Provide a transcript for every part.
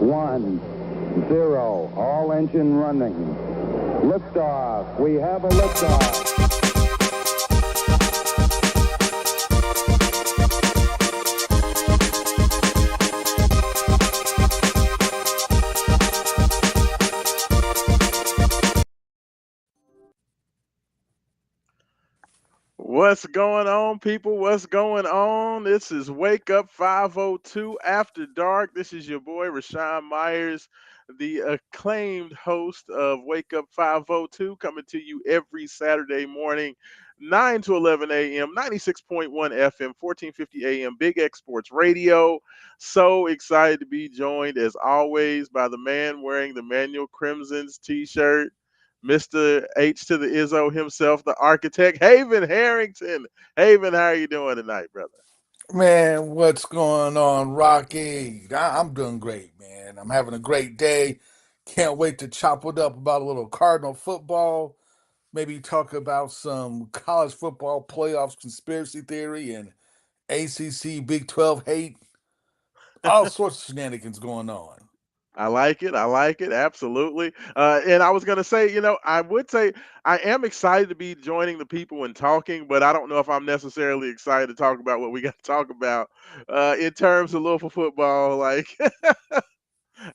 1, 0. All engine running. Liftoff. We have a liftoff. What's going on, people? What's going on? This is Wake Up 502 After Dark. This is your boy, Raashaan Myers, the acclaimed host of Wake Up 502, coming to you every Saturday morning, 9 to 11 a.m., 96.1 FM, 1450 a.m., Big X Sports Radio. So excited to be joined, as always, by the man wearing the Manual Crimson's t shirt. Mr. H to the Izzo himself, the architect, Haven Harrington. Haven, how are you doing tonight, brother? Man, what's going on, Rocky? I'm doing great, man. I'm having a great day. Can't wait to chop it up about a little Cardinal football. Maybe talk about some college football playoffs conspiracy theory and ACC Big 12 hate. All sorts of shenanigans going on. I like it. I like it. Absolutely. And I was going to say, I would say I am excited to be joining the people and talking, but I don't know if I'm necessarily excited to talk about what we got to talk about in terms of Louisville football. Like,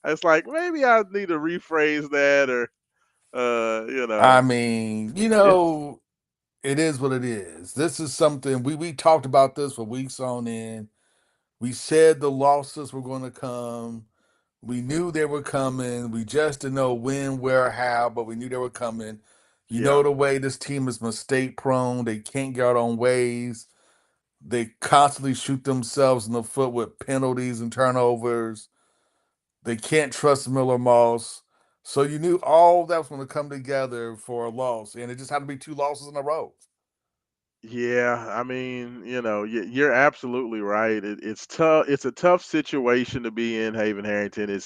it's like maybe I need to rephrase that or, you I know, mean, it, it is what it is. This is something we talked about this for weeks on end. We said the losses were going to come. We knew they were coming. We just didn't know when, where, how, but we knew they were coming. You yeah. know the way this team is mistake prone. They can't get out on ways. They constantly shoot themselves in the foot with penalties and turnovers. They can't trust Miller Moss. So you knew all that was going to come together for a loss, and it just had to be two losses in a row. Yeah, I mean, you're absolutely right. It's tough. It's a tough situation to be in, Haven Harrington.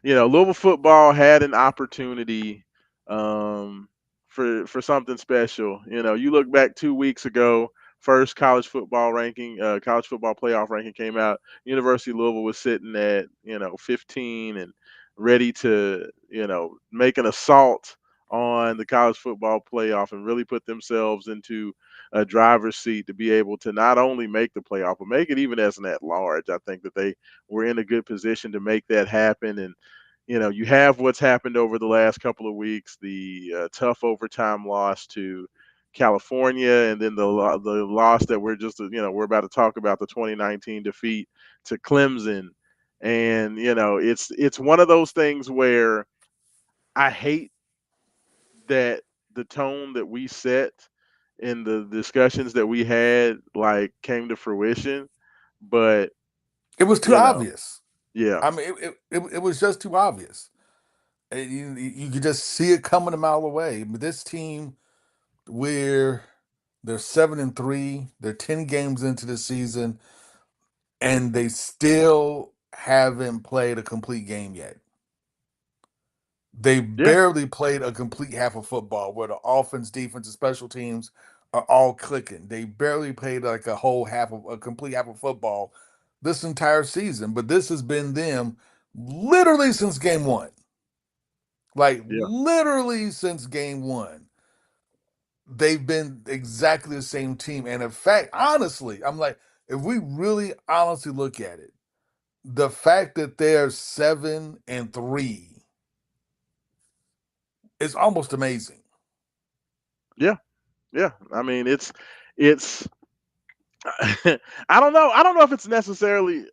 Louisville football had an opportunity um, for something special. You look back 2 weeks ago, first college football playoff ranking came out. University of Louisville was sitting at 15 and ready to make an assault on the college football playoff and really put themselves into a driver's seat to be able to not only make the playoff, but make it even as an at large. I think that they were in a good position to make that happen. And, you have what's happened over the last couple of weeks, the tough overtime loss to California, and then the loss that we're about to talk about, the 2019 defeat to Clemson. And, it's one of those things where I hate that the tone that we set in the discussions that we had like came to fruition. But It was too you know, obvious. yeah, I mean, it was just too obvious. You could just see it coming a mile away. But this team, where they're 7-3, they're 10 games into the season, and they still haven't played a complete game yet. They yeah, barely played a complete half of football where the offense, defense, and special teams are all clicking. They barely played like a complete half of football this entire season. But this has been them literally since game one. Like yeah, literally since game one. They've been exactly the same team. And in fact, honestly, I'm like, if we really honestly look at it, the fact that they're 7-3 is almost amazing. yeah, yeah. I mean, it's I don't know. I don't know if it's necessarily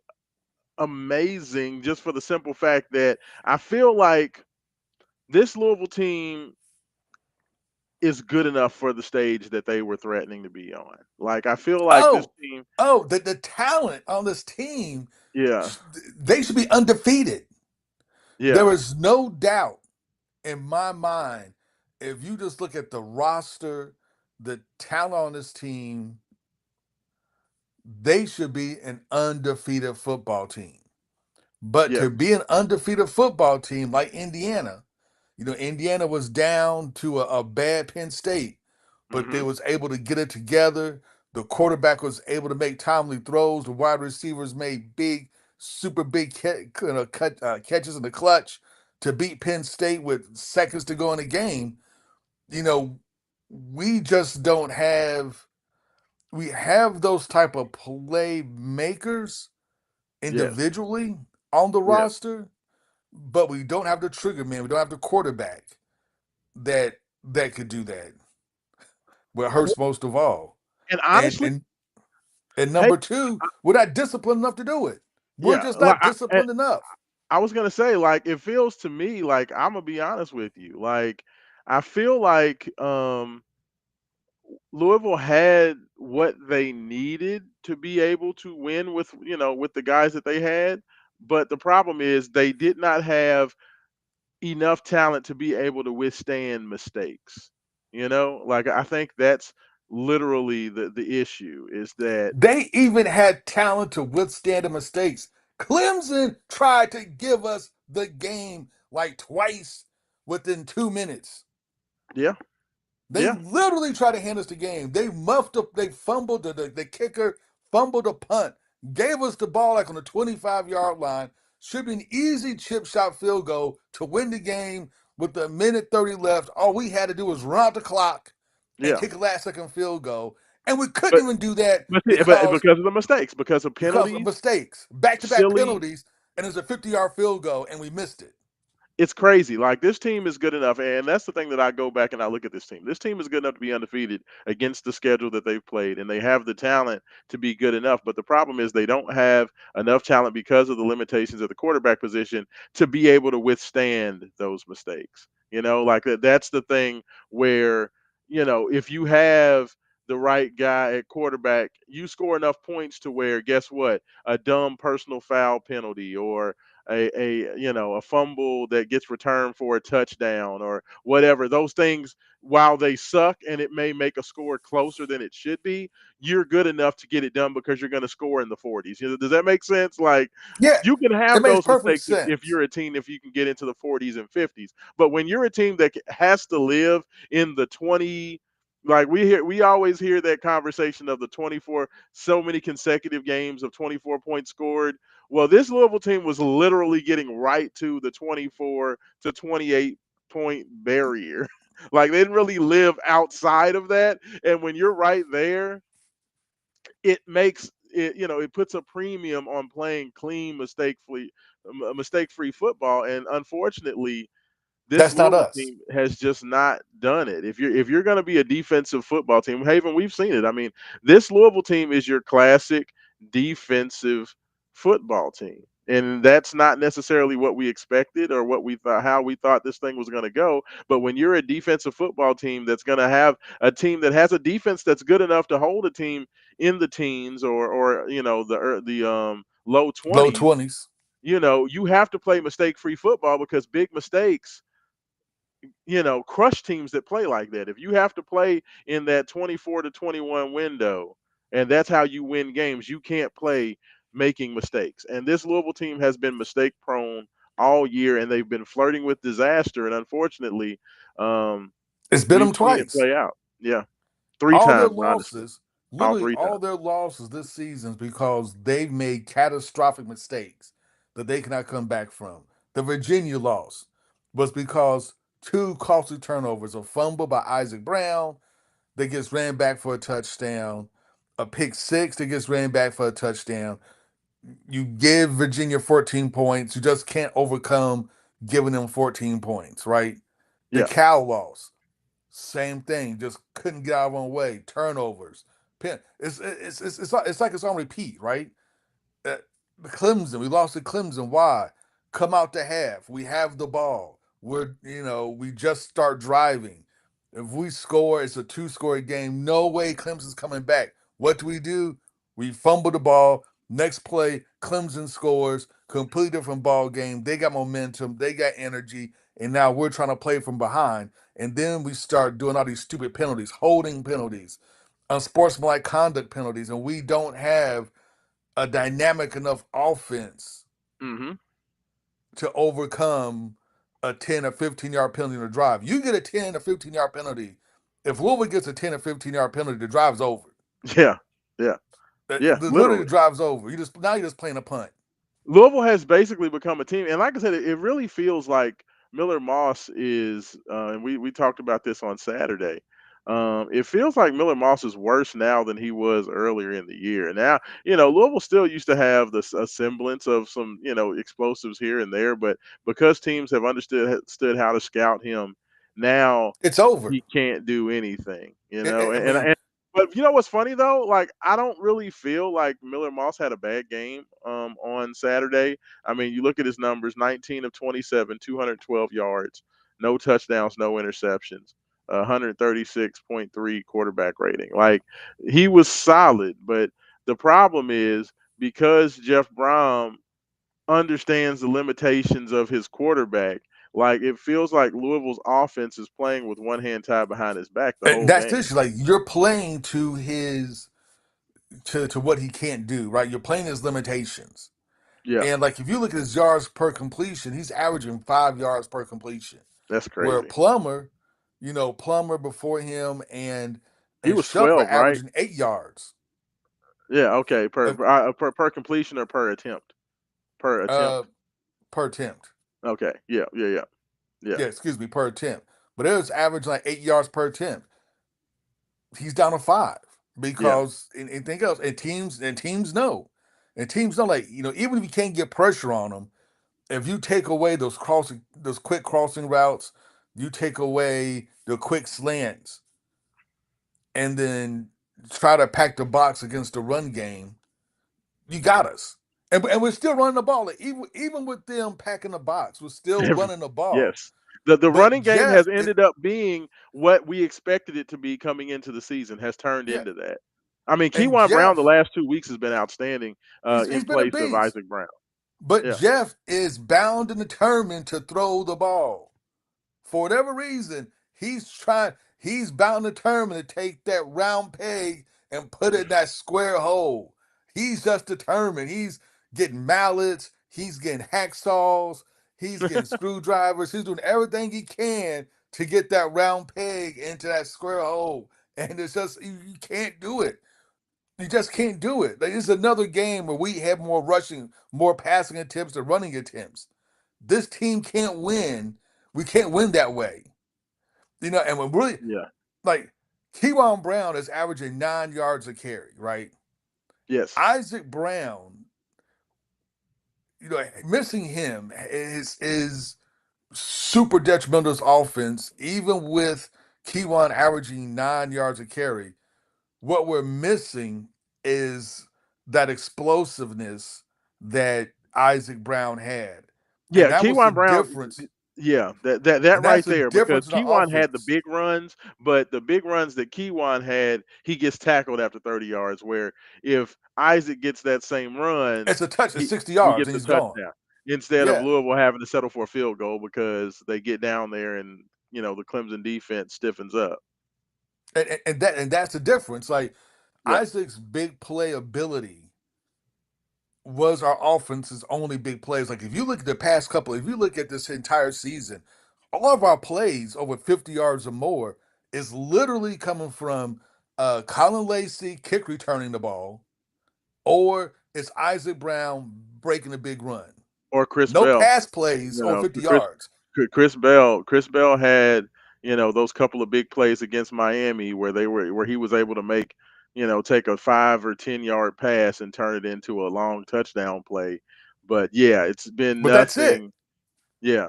amazing just for the simple fact that I feel like this Louisville team is good enough for the stage that they were threatening to be on. Like I feel like this Oh, team, the talent on this team, yeah, they should be undefeated. yeah, There is no doubt in my mind, if you just look at the roster, the talent on this team, they should be an undefeated football team. But yeah, to be an undefeated football team like Indiana, Indiana was down to a bad Penn State, but they hmm, was able to get it together. The quarterback was able to make timely throws. The wide receivers made big super big catches in the clutch to beat Penn State with seconds to go in the game. You know, we just don't have we have those type of playmakers Yes. individually on the Yeah. roster, but we don't have the trigger man. We don't have the quarterback that that could do that. What hurts most of all, And and honestly, and and hey, number two, we're not disciplined enough to do it. We're yeah, just like not disciplined enough. I was gonna say, like, it feels to me like I'm gonna be honest with you. Like, I feel like Louisville had what they needed to be able to win with, with the guys that they had. But the problem is they did not have enough talent to be able to withstand mistakes. Like I think that's literally the issue is that They even had talent to withstand the mistakes. Clemson tried to give us the game like twice within 2 minutes. yeah, They yeah, literally tried to hand us the game. They muffed up, they fumbled the kicker, fumbled a punt, gave us the ball like on the 25-yard line, should be an easy chip shot field goal to win the game with a minute 30 left. All we had to do was run out the clock and yeah. kick a last second field goal. And we couldn't But even do that but because of the mistakes, because of because of penalties, mistakes, back to back silly. penalties, and it's a 50-yard field goal, and we missed it. It's crazy. Like this team is good enough, and that's the thing that I go back and I look at this team. This team is good enough to be undefeated against the schedule that they've played, and they have the talent to be good enough. But the problem is they don't have enough talent because of the limitations of the quarterback position to be able to withstand those mistakes. Like that's the thing where, if you have the right guy at quarterback, you score enough points to where guess what? A dumb personal foul penalty or a fumble that gets returned for a touchdown or whatever, those things, while they suck and it may make a score closer than it should be, you're good enough to get it done because you're going to score in the 40s. Does that make sense? Like Yeah, you can it have makes those perfect mistakes if sense. you're a team, if you can get into the 40s and 50s, but when you're a team that has to live in the 20, like we always hear that conversation of the 24, so many consecutive games of 24 points scored. Well, this Louisville team was literally getting right to the 24 to 28 point barrier. Like they didn't really live outside of that. And when you're right there, it makes it, it puts a premium on playing clean, mistake-free football. And unfortunately, this That's not Louisville us. team has just not done it. If you're going to be a defensive football team, Haven, we've seen it. I mean, this Louisville team is your classic defensive football team, and that's not necessarily what we expected or what we thought how we thought this thing was going to go. But when you're a defensive football team that's going to have a team that has a defense that's good enough to hold a team in the teens or the low Low 20s, 20s. you have to play mistake-free football because big mistakes crush teams that play like that. If you have to play in that 24 to 21 window, and that's how you win games, you can't play making mistakes. And this Louisville team has been mistake prone all year, and they've been flirting with disaster. And unfortunately, um, It's been we've them seen it twice. play out. Yeah, three All their times, honestly, losses, all literally three all times. their losses this season is because they've made catastrophic mistakes that they cannot come back from. The Virginia loss was because two costly turnovers, a fumble by Isaac Brown that gets ran back for a touchdown, a pick six that gets ran back for a touchdown. You give Virginia 14 points, you just can't overcome giving them 14 points, right? The Yeah, Cal loss, same thing. Just couldn't get out of one way. Turnovers. It's like it's on repeat, right? uh, Clemson. We lost to Clemson. Why? Come out to half. We have the ball. We just start driving. If we score, it's a two-score game. No way Clemson's coming back. What do? We fumble the ball. Next play, Clemson scores. Completely different ball game. They got momentum. They got energy. And now we're trying to play from behind. And then we start doing all these stupid penalties, holding penalties, unsportsmanlike conduct penalties, and we don't have a dynamic enough offense hmm to overcome a 10 or 15-yard penalty in a drive. You get a 10 or 15-yard penalty. If Louisville gets a 10 or 15-yard penalty, the drive's over. yeah, yeah, yeah. Literally, the Literally. drive's over. You're just playing a punt. Louisville has basically become a team, and like I said, it really feels like Miller Moss is. And we talked about this on Saturday. It feels like Miller Moss is worse now than he was earlier in the year. Now, Louisville still used to have a semblance of some, explosives here and there, but because teams have understood how to scout him, now It's over. he can't do anything. I mean, But you know what's funny though? Like I don't really feel like Miller Moss had a bad game on Saturday. I mean, you look at his numbers: 19 of 27, 212 yards, no touchdowns, no interceptions, 136.3 quarterback rating. Like he was solid, but the problem is because Jeff Brom understands the limitations of his quarterback. Like it feels like Louisville's offense is playing with one hand tied behind his back the and whole that's game. this. Like you're playing to his to what he can't do. Right, you're playing his limitations. Yeah, And like if you look at his yards per completion, he's averaging 5 yards per completion. that's Where crazy. Plummer, Plummer before him He and was Shuff are 12, right? averaging 8 yards Yeah, okay. Per of, per completion or per attempt? Per uh, attempt. per attempt. Okay. Yeah, yeah, yeah. Yeah. Yeah, excuse me, per attempt. But it was averaging like 8 yards per attempt. He's down to five Yeah. because anything else, and teams know like even if you can't get pressure on them, if you take away those quick crossing routes, you take away the quick slants, and then try to pack the box against the run game, you got us. And we're still running the ball. Like, even with them packing the box, we're still Every running the ball. yes. The But running game Jeff, has ended up being what we expected it to be coming into the season, has turned yeah, into that. I mean, and Keywan Brown the Jeff, last 2 weeks has been outstanding he's in been a place of beast. Isaac Brown. But Yeah. Jeff is bound and determined to throw the ball. For whatever reason, he's bound and determined to take that round peg and put it in that square hole. He's just determined. He's getting mallets, he's getting hacksaws, he's getting screwdrivers, he's doing everything he can to get that round peg into that square hole. And it's just you can't do it. You just can't do it. Like, it's another game where we have more rushing, more passing attempts than running attempts. This team can't win. We can't win that way. And we're really Yeah. like Kewan Brown is averaging 9 yards a carry, right? Yes. Isaac Brown, missing him is super detrimental to his offense, even with Kewan averaging 9 yards a carry. What we're missing is that explosiveness that Isaac Brown had. And Yeah, that was the Keywan Brown. difference. Yeah, that And that's right the there because difference in the Keywan had the offense. big runs, but the big runs that Keywan had, he gets tackled after 30 yards. Where if Isaac gets that same run, It's a touch at he 60 he yards gets and a he's gone. touchdown instead of Yeah. Louisville having to settle for a field goal because they get down there and the Clemson defense stiffens up. And that's the difference. Like Yeah, Isaac's big play ability was our offense's only big plays. Like if you look at the past couple, if you look at this entire season, all of our plays over 50 yards or more is literally coming from Colin Lacey kick returning the ball, or it's Isaac Brown breaking a big run. or Chris No Bell. pass plays You over know, 50 Chris yards. Chris Bell had those couple of big plays against Miami where he was able to make take a 5 or 10 yard pass and turn it into a long touchdown play. But yeah, it's been But that's it. nothing. Yeah,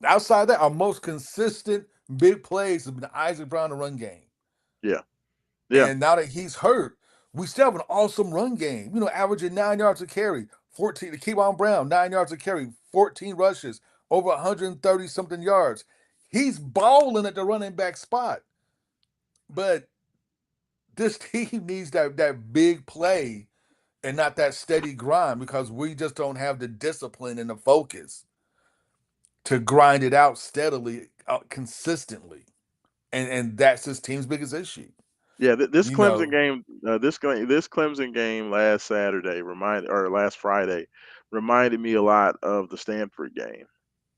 Outside of that, our most consistent big plays have been Isaac Brown the run game. yeah, yeah, And now that he's hurt, we still have an awesome run game. Averaging 9 yards a carry, 14 to keep on Brown, 9 yards a carry, 14 rushes, over 130 something yards. He's balling at the running back spot. But this team needs that big play and not that steady grind because we just don't have the discipline and the focus to grind it out steadily, consistently. And that's this team's biggest issue. yeah. This You Clemson know, game, this Clemson game last Friday reminded me a lot of the Stanford game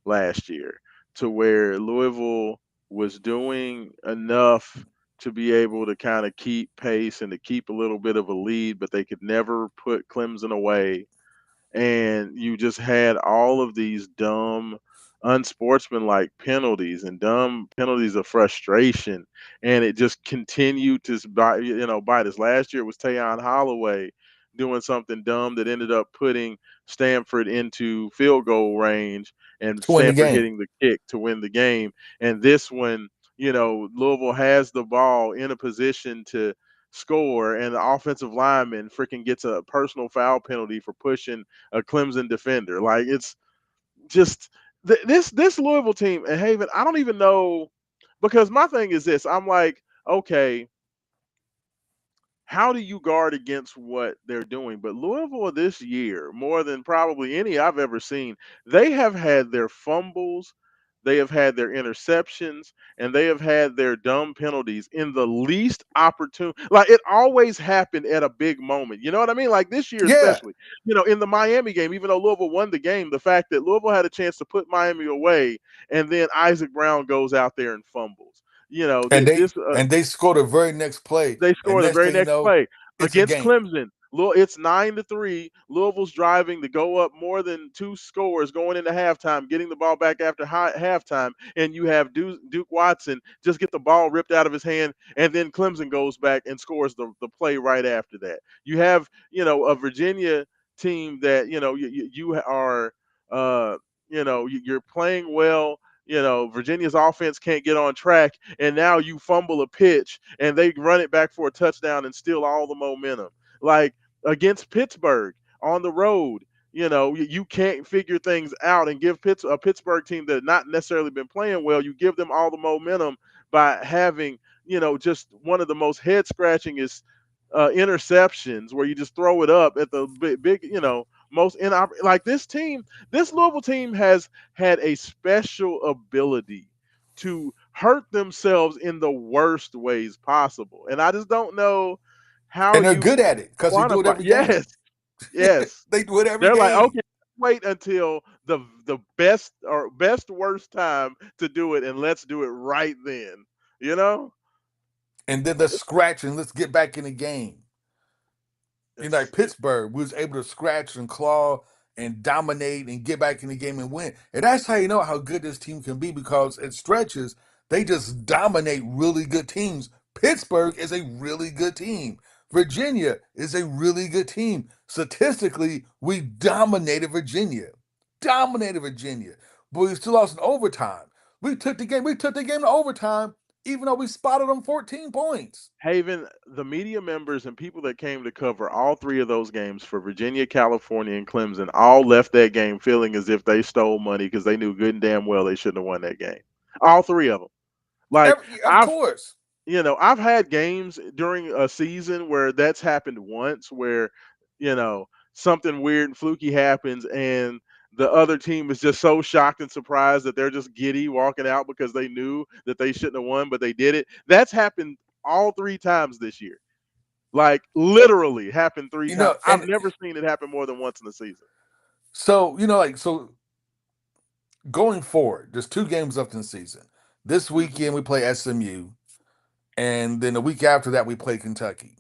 last year, to where Louisville was doing enough to be able to kind of keep pace and to keep a little bit of a lead, but they could never put Clemson away. and you just had all of these dumb, unsportsmanlike penalties and dumb penalties of frustration, and it just continued to bite us. Last year it was Tayon Holloway doing something dumb that ended up putting Stanford into field goal range and to win the Stanford game. hitting the kick to win the game. And this one, Louisville has the ball in a position to score, and the offensive lineman freaking gets a personal foul penalty for pushing a Clemson defender. Like, it's just this Louisville team and Haven. I don't even know, because my thing is this. I'm like, okay, how do you guard against what they're doing? But Louisville this year, more than probably any I've ever seen, they have had their fumbles, they have had their interceptions, and they have had their dumb penalties in the least opportune. Like, it always happened at a big moment. You know what I mean? Like this year, Yeah, especially, in the Miami game, even though Louisville won the game, the fact that Louisville had a chance to put Miami away, and then Isaac Brown goes out there and fumbles. and they This and they scored the very next play, they and score the next very thing you next know, play it's a against game. Clemson. It's 9-3. Louisville's driving to go up more than two scores going into halftime, getting the ball back after halftime, and you have Duke Watson just get the ball ripped out of his hand, and then Clemson goes back and scores the play right after that. You have a Virginia team that you are you're playing well. Virginia's offense can't get on track, and now you fumble a pitch and they run it back for a touchdown and steal all the momentum. Like against Pittsburgh on the road, you can't figure things out and give a Pittsburgh team that not necessarily been playing well, you give them all the momentum by having, just one of the most head scratchingest interceptions where you just throw it up at the big, most like this Louisville team has had a special ability to hurt themselves in the worst ways possible. And I just don't know how And they're you good at it because they do it quantify. every game. Yes, yes. They do it every They're like, game. okay, wait until the best worst time to do it, and let's do it right then. You know, And then the scratching. Let's get back in the game. Like it's Pittsburgh, we was able to scratch and claw and dominate and get back in the game and win. And that's how you know how good this team can be, because it stretches, they just dominate really good teams. Pittsburgh is a really good team. Virginia is a really good team. Statistically, we dominated Virginia. Dominated Virginia. But we still lost in overtime. We took the game to overtime, even though we spotted them 14 points. Haven, the media members and people that came to cover all three of those games for Virginia, California, and Clemson all left that game feeling as if they stole money because they knew good and damn well they shouldn't have won that game. All three of them. Like, Of I've course. I've had games during a season where that's happened once, where something weird and fluky happens, and the other team is just so shocked and surprised that they're just giddy walking out because they knew that they shouldn't have won, but they did it. That's happened all three times this year. Like, literally happened three You times. know, I've and never seen it happen more than once in the season. so going forward, there's two games left in the season. This Hmm. weekend we play SMU, and then the week after that we play Kentucky.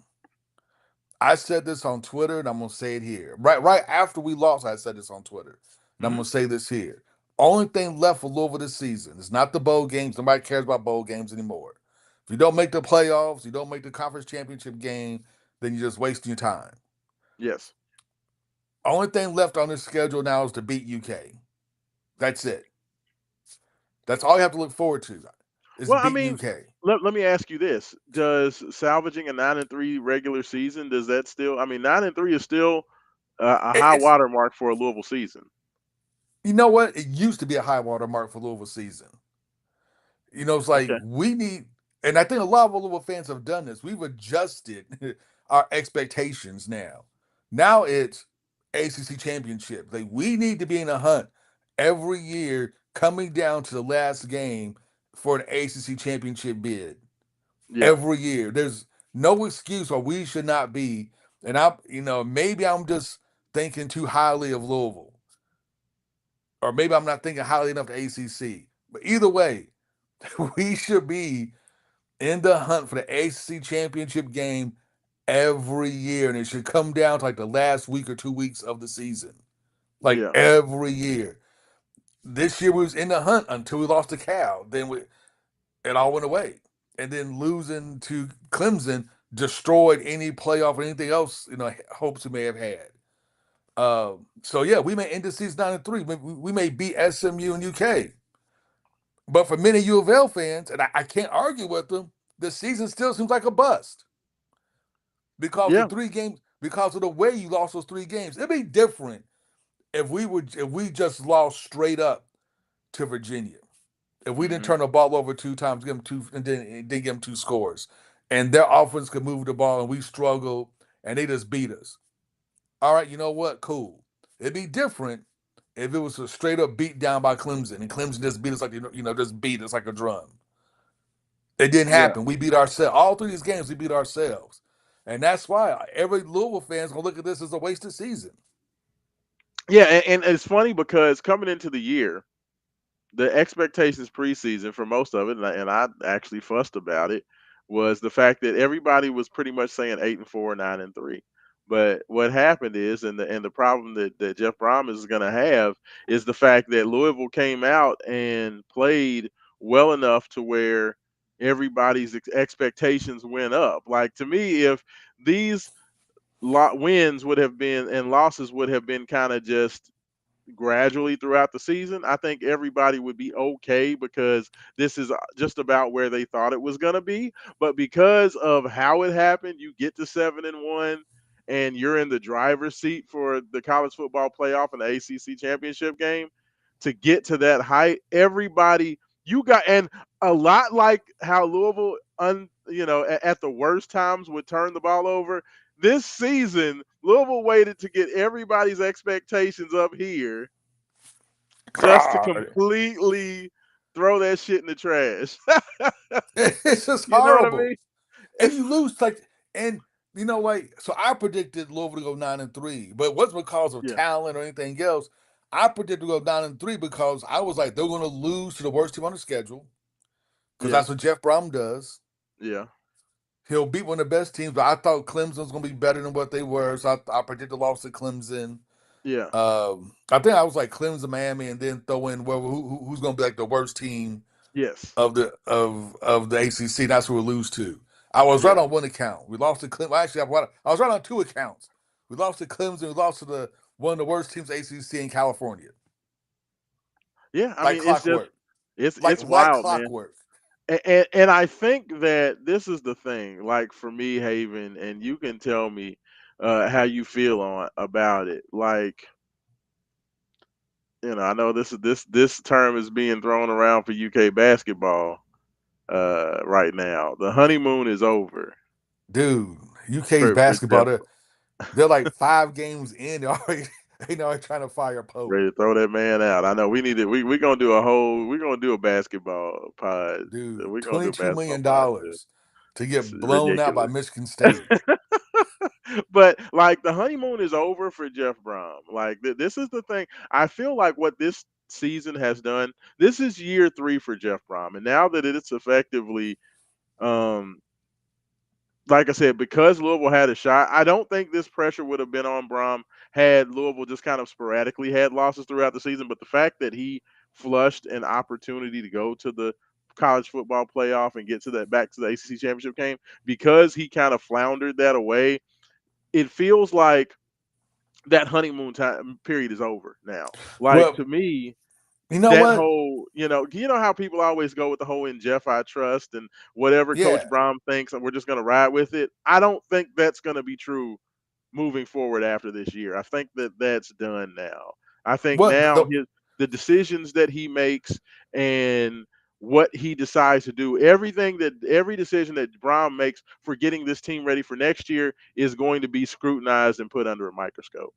I said this on Twitter, and I'm gonna say it here. Right after we lost, I said this on Twitter, and I'm Hmm. gonna say this here. Only thing left for Louisville this season is not the bowl games. Nobody cares about bowl games anymore. If you don't make the playoffs, you don't make the conference championship game, then you're just wasting your time. Yes. Only thing left on this schedule now is to beat UK. That's it. That's all you have to look forward to is Well, I beating mean, UK. let me ask you this: does salvaging a 9-3 regular season, does that still? I mean, 9-3 is still a high It's watermark for a Louisville season. You know what? It used to be a high water mark for Louisville season. It's like Okay. we need, and I think a lot of Louisville fans have done this. We've adjusted our expectations now. Now it's ACC championship. Like we need to be in a hunt every year, coming down to the last game for an ACC championship bid. Yeah. Every year, there's no excuse why we should not be. And maybe I'm just thinking too highly of Louisville, or maybe I'm not thinking highly enough to ACC. But either way, we should be in the hunt for the ACC championship game every year, and it should come down to like the last week or 2 weeks of the season. like Yeah. every year. This year we was in the hunt until we lost to Cal. It all went away, and then losing to Clemson destroyed any playoff or anything else hopes we may have had. So yeah, we may end the season 9-3. We may beat SMU and UK, but for many U of L fans, and I can't argue with them, the season still seems like a bust Yeah. because of the way you lost those 3 games. It'd be different if we just lost straight up to Virginia. If we didn't Hmm. turn the ball over 2 times, give them two, and then give them 2 scores, and their offense could move the ball, and we struggled, and they just beat us. All right, you know what? Cool. It'd be different if it was a straight up beat down by Clemson, and Clemson just beat us like just beat us like a drum. It didn't Yeah. happen. We beat ourselves. All 3 of these games, we beat ourselves, and that's why every Louisville fan's gonna look at this as a wasted season. Yeah. And it's funny because coming into the year, the expectations preseason for most of it, and I actually fussed about it, was the fact that everybody was pretty much saying 8-4, 9-3. But what happened is, and the problem that Jeff Brom is going to have is the fact that Louisville came out and played well enough to where everybody's expectations went up. Like to me, if these wins would have been and losses would have been kind of just gradually throughout the season, I think everybody would be okay because this is just about where they thought it was going to be. But because of how it happened, you get to 7-1 and you're in the driver's seat for the college football playoff and the ACC championship game. To get to that height, everybody you got, and a lot like how Louisville, at the worst times would turn the ball over. This season, Louisville waited to get everybody's expectations up here just to God, completely throw that shit in the trash. it's just You know what I horrible. mean? And It's you lose and so I predicted Louisville to go 9-3, but it wasn't because of yeah, talent or anything else. I predicted to go 9-3 because I was like they're going to lose to the worst team on the schedule because yeah, that's what Jeff Brom does. yeah, He'll beat one of the best teams, but I thought Clemson was going to be better than what they were, so I predicted the loss to Clemson. yeah, I think I was like Clemson, Miami, and then throw in who's going to be like the worst team yes, of the ACC. That's who we lose to. I was right yeah, on one account. We lost to Clemson. Well, actually, I was right on 2 accounts. We lost to Clemson. We lost to the one of the worst teams ACC in California, yeah. I like mean, it's just clockwork, it's like wild, man. clockwork. And I think that this is the thing. Like for me, Haven, and you can tell me how you feel on about it. Like I know this term is being thrown around for UK basketball right now. The honeymoon is over Dude, UK's for basketball. Jeff. They're like 5 games in. They already trying to fire Pope. Ready to throw that man out. I know we need to. We're gonna do we're gonna do a basketball pod. Dude, We're gonna do a $22 basketball million pod too. dollars to It's get blown out by ridiculous. Michigan State. But like the honeymoon is over for Jeff Brom. Like this is the thing. I feel like what this season has done. This is year 3 for Jeff Brom, and now that it's effectively, um, like I said, because Louisville had a shot, I don't think this pressure would have been on Brom had Louisville just kind of sporadically had losses throughout the season. But the fact that he flushed an opportunity to go to the college football playoff and get to that back to the ACC championship game because he kind of floundered that away, it feels like that honeymoon time period is over now. Like Well, to me, you know that what? whole, how people always go with the whole "in Jeff I trust" and whatever Coach Yeah. Brom thinks, and we're just gonna ride with it. I don't think that's gonna be true moving forward after this year. I think that that's done now. I think Well, now the decisions that he makes and what he decides to do, every decision that Brom makes for getting this team ready for next year is going to be scrutinized and put under a microscope.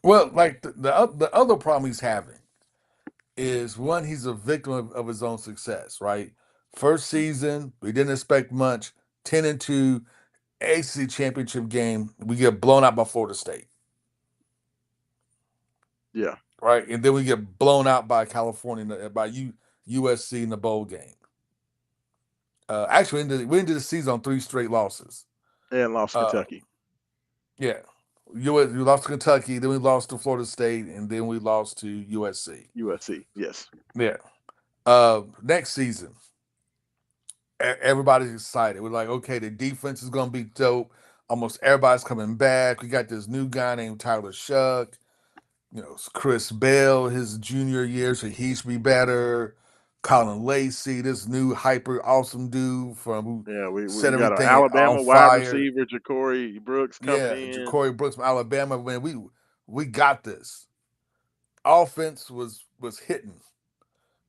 like the other problem he's having is one, he's a victim of his own success, right? First season, we didn't expect much. 10-2, ACC championship game, we get blown out by Florida State, Yeah, right? And then we get blown out by USC in the bowl game. Actually, we ended the season on 3 straight losses. and lost Uh, Kentucky. yeah, We lost to Kentucky, then we lost to Florida State, and then we lost to USC. USC, yes. Yeah. Next season, everybody's excited. We're like, okay, the defense is going to be dope. Almost everybody's coming back. We got this new guy named Tyler Shuck. Chris Bell, his junior year, so he should be better. Colin Lacey, this new hyper awesome dude from who Yeah, we set got an everything on Alabama wide fire. receiver, Ja'Cory Brooks, coming Yeah, in. Ja'Cory Brooks from Alabama. Man, we got this. Offense was hitting.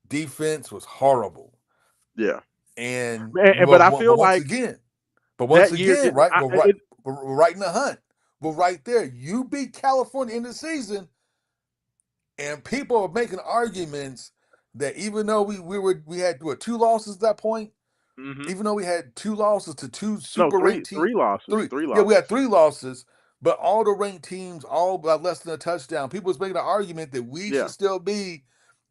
Defense was horrible. Yeah, And but well, I but feel once like again, but once that year again, didn't. right? We're right in the hunt. We're right there. You beat California in the season, and people are making arguments that even though we had what, two losses at that point, Hmm. even though we had two losses to two No, super ranked teams, three losses, three, three yeah, we had losses. three losses, but all the ranked teams all by less than a touchdown. People was making an argument that we should Yeah. still be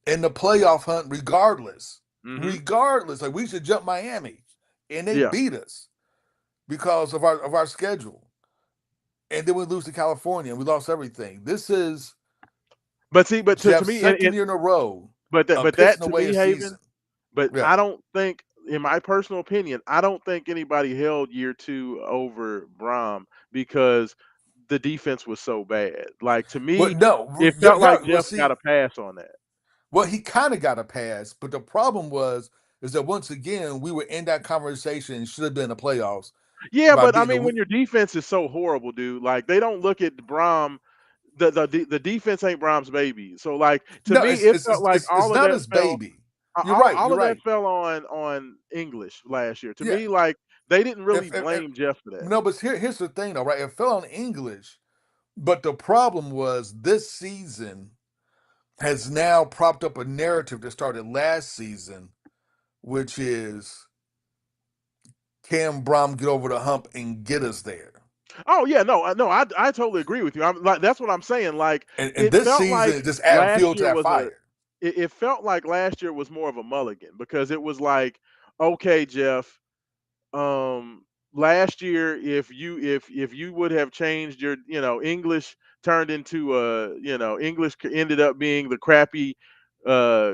in the playoff hunt regardless. Hmm. Regardless, like we should jump Miami, and they Yeah. beat us because of our schedule. And then we lose to California and we lost everything. This is But see, but to Jeff's me, second year in a row but of that pissing to away me, a Haven. season. But Yeah. I don't think, in my personal opinion, I don't think anybody held year two over Brom because the defense was so bad. Like to Well, me, no, it felt like well, Jeff got see, a pass on that. well, he kind of got a pass, but the problem is that once again we were in that conversation and should have been in the playoffs Yeah, by but I beating mean, the. when your defense is so horrible, dude, like they don't look at Brom. The defense ain't Brom's baby. So like to No, me, it felt like it's all of not that his fell. baby. You're right. All You're of that right. fell on English last year. To Yeah. me, like they didn't really If blame Jeff for that. no, but here's the thing though, right? It fell on English, but the problem was this season has now propped up a narrative that started last season, which is can Brom get over the hump and get us there? Oh yeah, no, no, I totally agree with you. I'm like that's what I'm saying. Like And it this felt like season is just adding last fuel to year that was a fire. it felt like last year was more of a mulligan because it was like, okay, Jeff, um last year if you would have changed your, English turned into English ended up being the crappy uh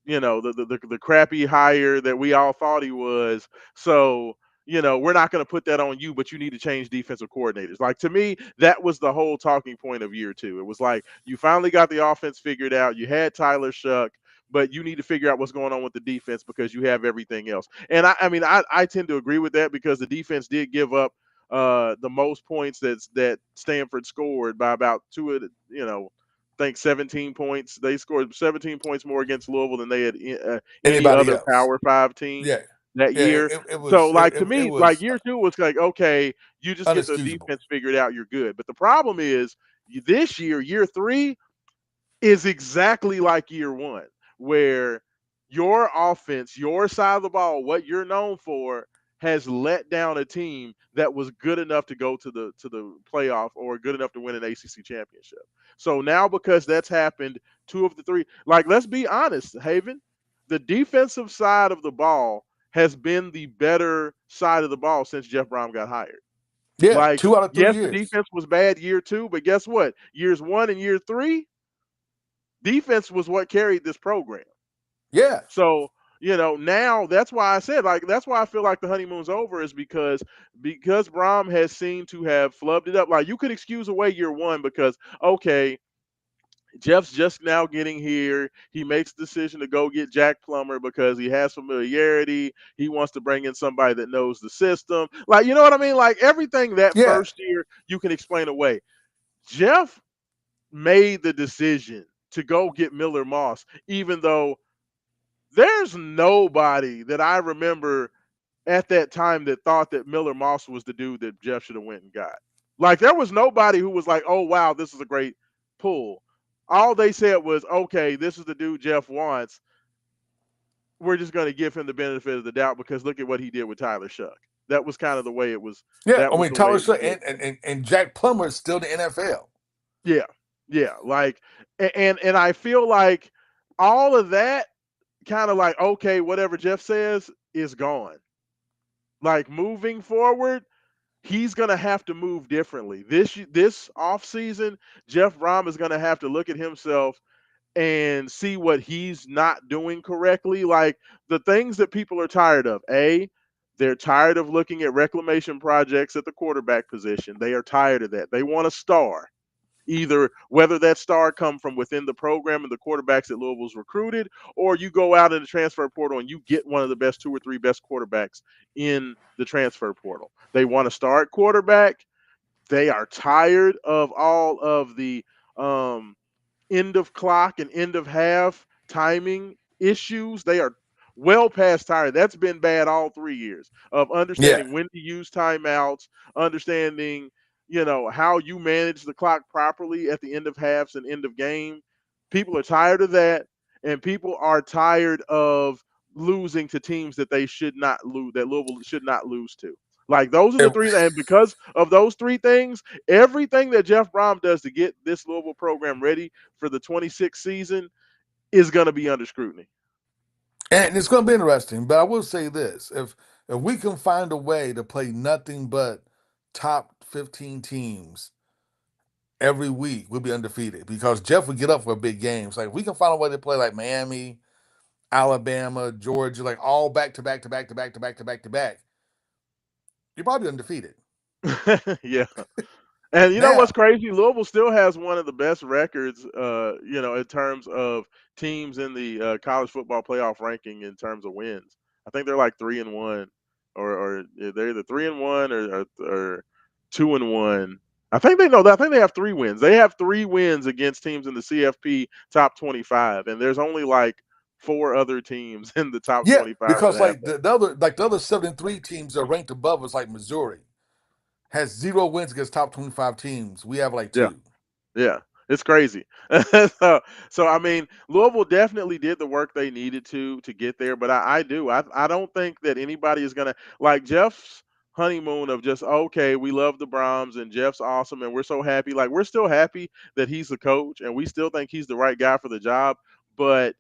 the crappy hire that we all thought he was. So we're not going to put that on you, but you need to change defensive coordinators. Like to me, that was the whole talking point of year two. It was like you finally got the offense figured out. You had Tyler Shuck, but you need to figure out what's going on with the defense because you have everything else. And I mean, I tend to agree with that because the defense did give up the most points that Stanford scored by about two of the, think 17 points. They scored 17 points more against Louisville than they had any Anybody other else? Power Five team Yeah. that Yeah, year. it So, was like to it me, like was year two was like, okay, you just get the unexcusable. defense figured out, you're good. But the problem is this year, year three, is exactly like year one, where your offense, your side of the ball, what you're known for, has let down a team that was good enough to go to the playoff or good enough to win an ACC championship. So now because that's happened, two of the three, like let's be honest, Haven, the defensive side of the ball has been the better side of the ball since Jeff Brom got hired. Yeah, Like, 2 out of 3 yes, the years. defense was bad year two, but guess what? Years one and year three, defense was what carried this program. Yeah. So, now that's why I said like that's why I feel like the honeymoon's over is because Brom has seemed to have flubbed it up. Like you could excuse away year one because okay, Jeff's just now getting here. He makes the decision to go get Jack Plummer because he has familiarity. He wants to bring in somebody that knows the system. Like, you know what I mean? Like everything that Yeah. first year you can explain away. Jeff made the decision to go get Miller Moss, even though there's nobody that I remember at that time that thought that Miller Moss was the dude that Jeff should have went and got. Like there was nobody who was like, "Oh wow, this is a great pull." All they said was, "Okay, this is the dude Jeff wants. We're just going to give him the benefit of the doubt because look at what he did with Tyler Shuck." That was kind of the way it was. Yeah. That I was mean the way Tyler it was Shutt looking. and Jack Plummer is still in the NFL. Yeah, yeah. Like, and I feel like all of that kind of like, okay, whatever Jeff says is gone. Like moving forward, he's going to have to move differently. This offseason, Jeff Brom is going to have to look at himself and see what he's not doing correctly. Like the things that people are tired of. They're tired of looking at reclamation projects at the quarterback position. They are tired of that. They want a star. Either whether that star come from within the program and the quarterbacks that Louisville's recruited, or you go out in the transfer portal and you get one of the best two or three best quarterbacks in the transfer portal. They want to start quarterback. They are tired of all of the um, end of clock and end of half timing issues. They are well past tired. That's been bad all 3 years of Yeah. understanding when to use timeouts, understanding, how you manage the clock properly at the end of halves and end of game. People are tired of that, and people are tired of losing to teams that they should not lose, that Louisville should not lose to. Like those are the And, three, and because of those three things, everything that Jeff Brom does to get this Louisville program ready for the 26th season is going to be under scrutiny. and it's going to be interesting. But I will say this: if we can find a way to play nothing but top 15 teams every week, we'll be undefeated because Jeff would get up for big games. Like if we can find a way to play like Miami, Alabama, Georgia, like all back to back to back to back to back to back to back, you're probably undefeated. Yeah. And you know what's Now, crazy? Louisville still has one of the best records, in terms of teams in the college football playoff ranking in terms of wins. I think they're like 3-1, or they're either 3-1 or 2-1. I think they know that. I think they have 3 wins. They have 3 wins against teams in the CFP top 25, and there's only like 4 other teams in the top yeah, 25 that because have like the other 73 teams that are ranked above us, like Missouri, has 0 wins against top 25 teams. We have like that. Yeah. two. Yeah, it's crazy. so, so I mean, Louisville definitely did the work they needed to get there, but I don't think that anybody is gonna like Jeff's honeymoon of just okay, we love the Browns and Jeff's awesome and we're so happy. Like we're still happy that he's the coach and we still think he's the right guy for the job, but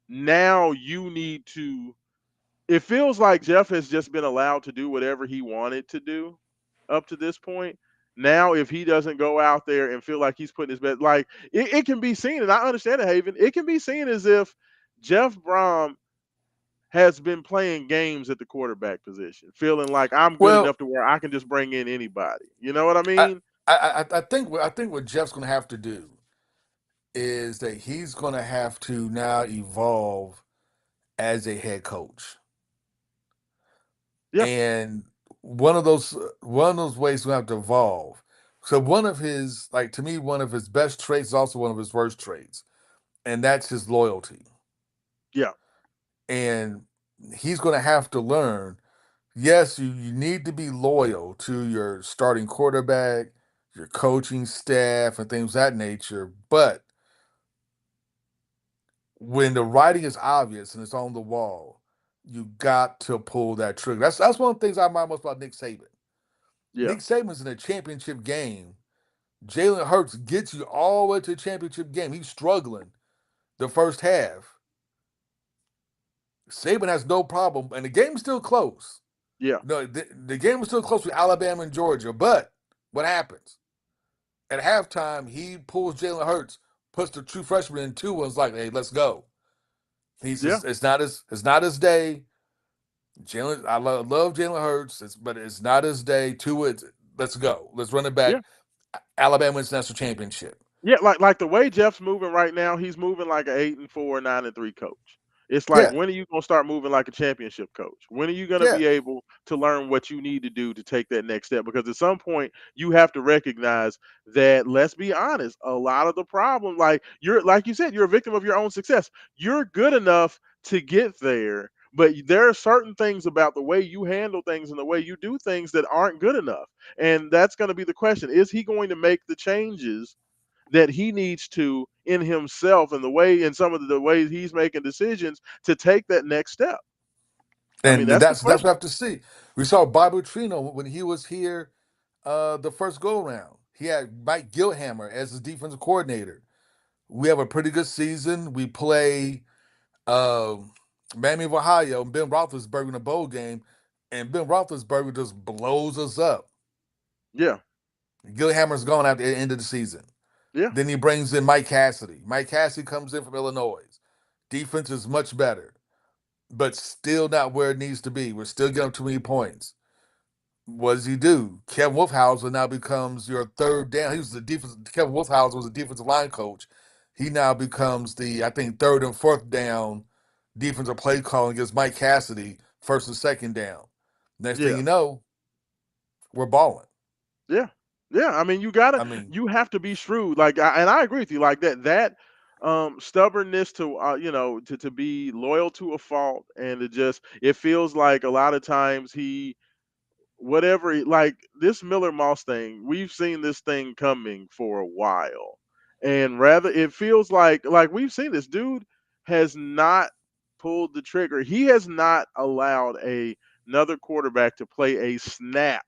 now you need to it feels like Jeff has just been allowed to do whatever he wanted to do up to this point. Now, if he doesn't go out there and feel like he's putting his best, like it can be seen, and I understand it, Haven. It can be seen as if Jeff Brom has been playing games at the quarterback position, feeling like I'm good enough Well, to where I can just bring in anybody. You know what I I mean? I think what Jeff's going to have to do is that he's going to have to now evolve as a head coach, Yeah, and one of those ways we have to evolve. So one of his, like to me, one of his best traits is also one of his worst traits, and that's his loyalty. yeah, And he's going to have to learn. Yes, you need to be loyal to your starting quarterback, your coaching staff, and things of that nature. But when the writing is obvious and it's on the wall, you got to pull that trigger. That's one of the things I admire most about Nick Saban. yeah, Nick Saban's in a championship game. Jalen Hurts gets you all the way to the championship game. He's struggling the first half. Saban has no problem, and the game's still close. yeah, No, the game was still close with Alabama and Georgia. But what happens? At halftime, he pulls Jalen Hurts, puts the true freshman in two, and is like, "Hey, let's go." He yeah, says, "It's not his day." Jalen, I love Jalen Hurts, but it's not his day. To it, let's go. Let's run it yeah. back. Alabama wins national championship. Yeah, like the way Jeff's moving right now, he's moving like an 8-4, 9-3 coach. It's like Yeah, when are you gonna start moving like a championship coach? When are you gonna yeah. be able to learn what you need to do to take that next step? Because at some point you have to recognize that let's be honest, a lot of the problem, like you said, you're a victim of your own success. You're good enough to get there, but there are certain things about the way you handle things and the way you do things that aren't good enough. And that's gonna be the question. Is he going to make the changes that he needs to in himself and the way in some of the ways he's making decisions to take that next step? I mean, And that's the that's what I question. have to see. We saw Bobby Trino when he was here the first go round. He had Mike Gilhammer as his defensive coordinator. We have a pretty good season. We play um, Miami of Ohio and Ben Roethlisberger in a bowl game. and Ben Roethlisberger just blows us up. Yeah, Gilhammer's gone at the end of the season. yeah, Then he brings in Mike Cassidy. Mike Cassidy comes in from Illinois. Defense is much better, but still not where it needs to be. We're still getting up too many points. What does he do? Kevin Wolfhauser now becomes your third down. He was the defense. Kevin Wolfhauser was a defensive line coach. He now becomes the, I think, third and fourth down defensive play calling against Mike Cassidy, first and second down. Next thing yeah. you know, we're balling. Yeah, yeah. I mean, you gotta, I mean, you have to be shrewd. Like, and I agree with you. Like that stubbornness to, to be loyal to a fault, and to just, it feels like a lot of times whatever, like this Miller Moss thing, we've seen this thing coming for a while, and rather, it feels like we've seen this dude has not pulled the trigger. He has not allowed another quarterback to play a snap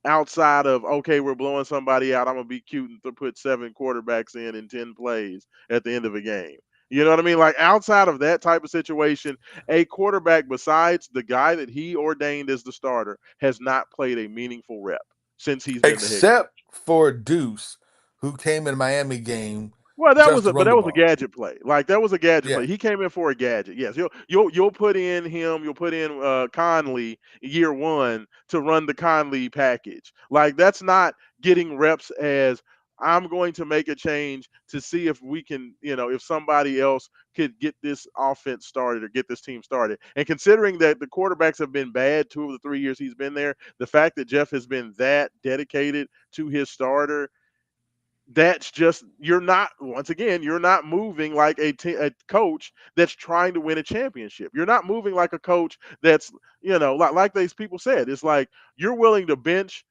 outside of, okay, we're blowing somebody out. I'm gonna be cute and put 7 quarterbacks in 10 plays at the end of a game. You know what I mean? Like outside of that type of situation, a quarterback besides the guy that he ordained as the starter has not played a meaningful rep since he's been the head coach. except for Deuce, who came in Miami game Well, just to but run that the was a ball. gadget play. Like that was a gadget Yeah. play. He came in for a gadget. Yes, you'll put in him. You'll put in Conley year one to run the Conley package. Like that's not getting reps as, I'm going to make a change to see if we can, if somebody else could get this offense started or get this team started. And considering that the quarterbacks have been bad 2 of the 3 years he's been there, the fact that Jeff has been that dedicated to his starter, that's just, you're not, once again, you're not moving like a coach that's trying to win a championship. You're not moving like a coach that's, like these people said, it's like you're willing to bench,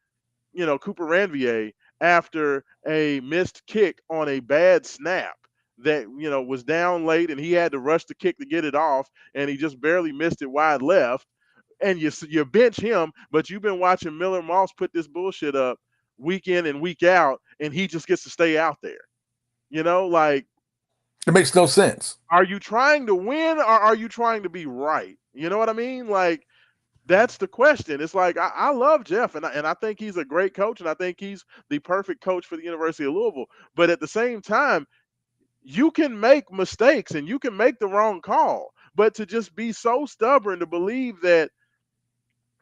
Cooper Ranvier after a missed kick on a bad snap that, was down late and he had to rush the kick to get it off, and he just barely missed it wide left, and you bench him, but you've been watching Miller Moss put this bullshit up week in and week out, and he just gets to stay out there. Like, It makes no sense. are you trying to win or are you trying to be right? You know what I mean? Like, that's the question. It's like I love Jeff, and I think he's a great coach, and I think he's the perfect coach for the University of Louisville. But at the same time, you can make mistakes and you can make the wrong call. But to just be so stubborn to believe that,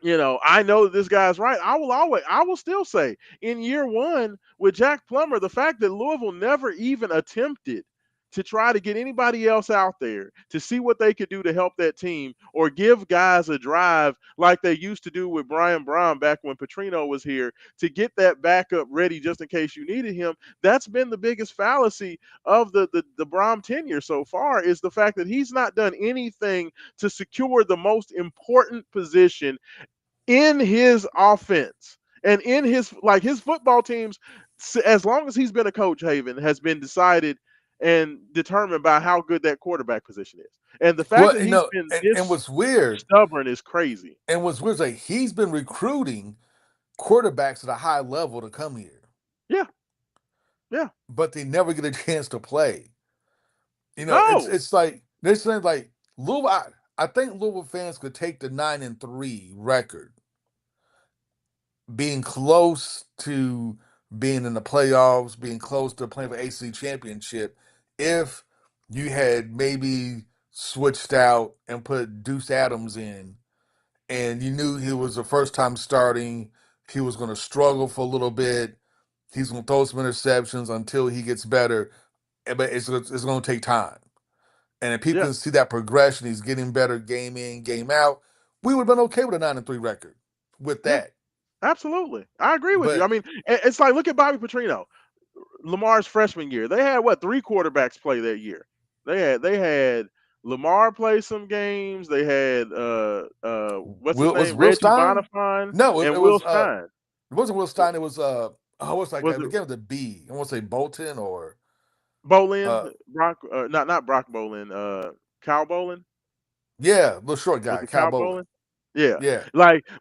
I know that this guy's right. I will still say in year one with Jack Plummer, the fact that Louisville never even attempted to try to get anybody else out there to see what they could do to help that team or give guys a drive like they used to do with Brian Brown back when Petrino was here to get that backup ready just in case you needed him. That's been the biggest fallacy of the Brown tenure so far, is the fact that he's not done anything to secure the most important position in his offense and in his football teams. As long as he's been a coach, Haven, has been decided and determined by how good that quarterback position is. And the fact Well, that he's been and this what's weird, stubborn is crazy. is like he's been recruiting quarterbacks at a high level to come here, Yeah, yeah. but they never get a chance to play. No. It's like they're saying like Louisville. I think Louisville fans could take the 9-3 record, being close to being in the playoffs, being close to playing for AC championship, if you had maybe switched out and put Deuce Adams in, and you knew he was the first time starting, he was going to struggle for a little bit. He's going to throw some interceptions until he gets better, but it's going to take time. And if people Yeah, can see that progression, he's getting better game in, game out. We would have been okay with a 9-3 record with yeah. that. Absolutely. I agree with you. I But mean, it's like, look at Bobby Petrino. Lamar's freshman year. They had what, 3 quarterbacks play that year. They had Lamar play some games. They had what's his Was name? Will Reggie Stein? Bonifant No, and Will Stein. it wasn't Will Stein. It was what's that Was guy? it Began with a B. I want to say Bolton or Bolin? uh Brock not Brock Bolin, Kyle Bolin? yeah, little short Was guy, it Cal Kyle Bolin. Bolin? Yeah. Yeah.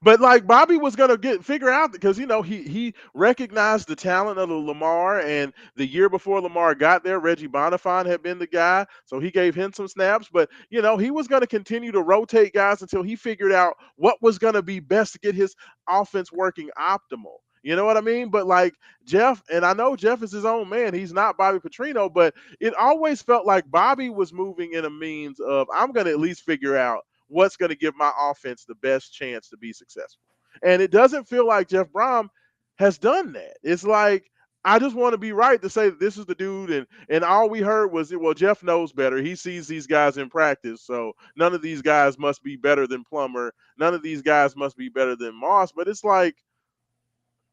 But like Bobby was gonna get figure out because he recognized the talent of the Lamar, and the year before Lamar got there, Reggie Bonifant had been the guy, so he gave him some snaps. But he was gonna continue to rotate guys until he figured out what was gonna be best to get his offense working optimal. You know what I mean? But like Jeff, and I know Jeff is his own man. He's not Bobby Petrino, but it always felt like Bobby was moving in a means of I'm gonna at least figure out what's going to give my offense the best chance to be successful. And it doesn't feel like Jeff Brom has done that. It's like I just want to be right to say that this is the dude, and all we heard was, well, Jeff knows better. He sees these guys in practice, so none of these guys must be better than Plummer. None of these guys must be better than Moss. But it's like,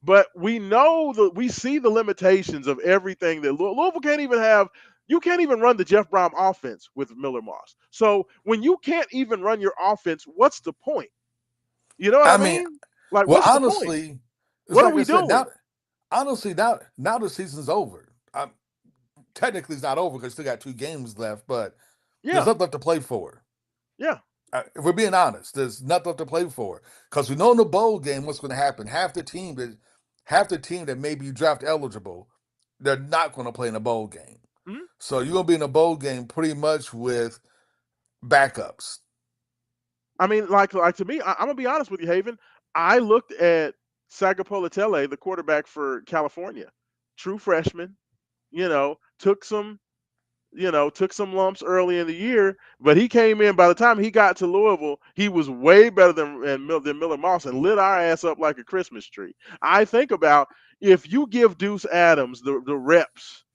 but we know that we see the limitations of everything that Louisville can't even have. You can't even run the Jeff Brom offense with Miller Moss. So when you can't even run your offense, what's the point? You know what I I mean, mean? Like, well, what's the point? honestly, it's What are like I we said. doing? Now the season's over. Technically, it's not over because still got 2 games left, but there's Yeah, nothing left to play for. yeah. If we're being honest, there's nothing left to play for because we know in the bowl game what's going to happen. Half the team that may be draft eligible, they're not going to play in a bowl game. Mhm. So you're going to be in a bowl game pretty much with backups. I mean, like to me, I'm gonna be honest with you, Haven. I looked at Sagapolatele, the quarterback for California, true freshman. Took some lumps early in the year, but he came in. By the time he got to Louisville, he was way better than Miller Moss and lit our ass up like a Christmas tree. I think about if you give Deuce Adams the reps.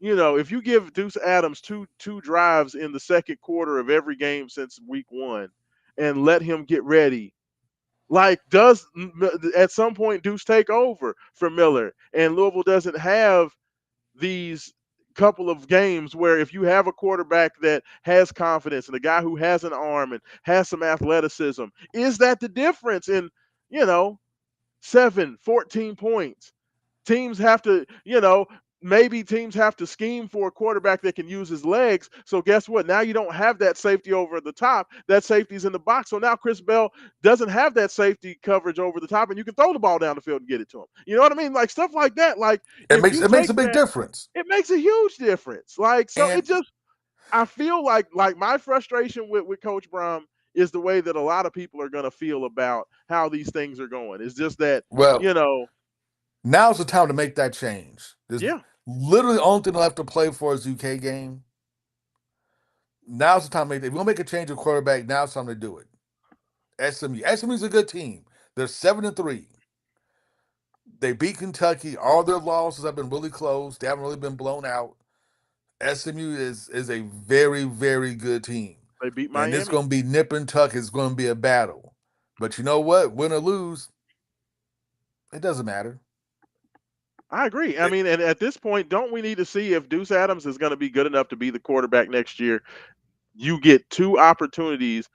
If you give Deuce Adams two drives in the second quarter of every game since week 1, and let him get ready. Like, does at some point Deuce take over for Miller, and Louisville doesn't have these couple of games where if you have a quarterback that has confidence and a guy who has an arm and has some athleticism, is that the difference in, you know, 14 points? Teams have to, maybe teams have to scheme for a quarterback that can use his legs. So guess what? Now you don't have that safety over the top. That safety's in the box. So now Chris Bell doesn't have that safety coverage over the top, and you can throw the ball down the field and get it to him. You know what I mean? Like stuff like that. Like It if makes you it makes take a big that, difference. it makes a huge difference. Like so, And it just I feel like my frustration with Coach Brom is the way that a lot of people are going to feel about how these things are going. It's just that well, you know, now's the time to make that change. There's yeah. literally the only thing left to play for is UK game. Now's the time to make. If we're gonna make a change of quarterback, now's the time to do it. SMU's a good team. They're 7-3. They beat Kentucky. All their losses have been really close. They haven't really been blown out. SMU is a very, very good team. They beat And it's Miami. going to be nip and tuck. It's going to be a battle. But you know what? Win or lose, it doesn't matter. I agree. I It, mean, and at this point, don't we need to see if Deuce Adams is going to be good enough to be the quarterback next year? You get 2 opportunities,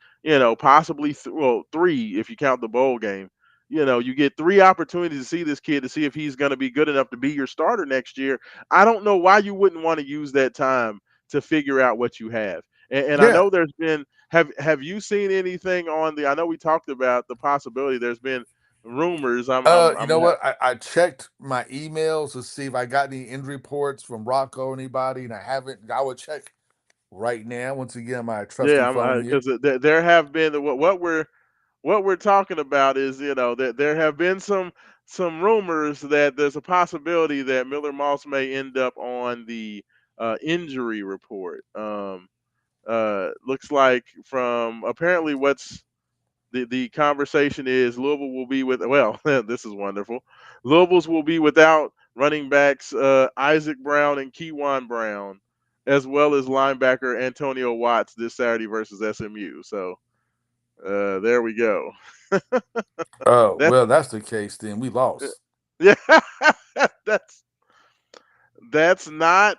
possibly three if you count the bowl game. You get 3 opportunities to see this kid to see if he's going to be good enough to be your starter next year. I don't know why you wouldn't want to use that time to figure out what you have. And I yeah. know there's been have you seen anything on the? I know we talked about the possibility. There's been rumors. You know what? I checked my emails to see if I got any injury reports from Rocco or anybody, and I haven't. I would check right now. Once again, my trusty Yeah, phone here. because there have been what we're talking about is that there have been some rumors that there's a possibility that Miller Moss may end up on the injury report. Looks like from apparently what's the conversation is Louisville will be with well this is wonderful. Louisville's will be without running backs Isaac Brown and Keywan Brown, as well as linebacker Antonio Watts this Saturday versus SMU. So there we go. Oh, That's well, that's the case. Then we lost. yeah, that's that's not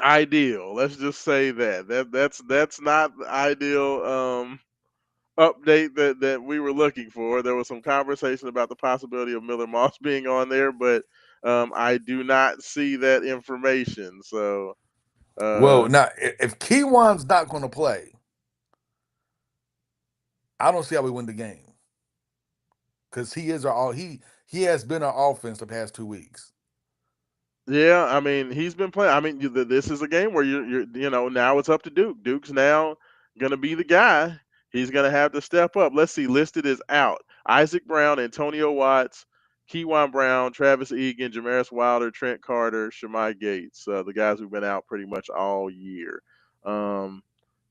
ideal. Let's just say that's not the ideal update that we were looking for. There was some conversation about the possibility of Miller Moss being on there, but I do not see that information. So Well, uh, now if Keywan's not going to play, I don't see how we win the game because he is our all he has been our offense the past 2 weeks. Yeah, I mean, he's been playing. I mean, this is a game where now it's up to Duke. Duke's now gonna be the guy. He's gonna have to step up. Let's see, listed as out: Isaac Brown, Antonio Watts, Keywan Brown, Travis Egan, Jamaris Wilder, Trent Carter, Shemai Gates. The guys who've been out pretty much all year. Um,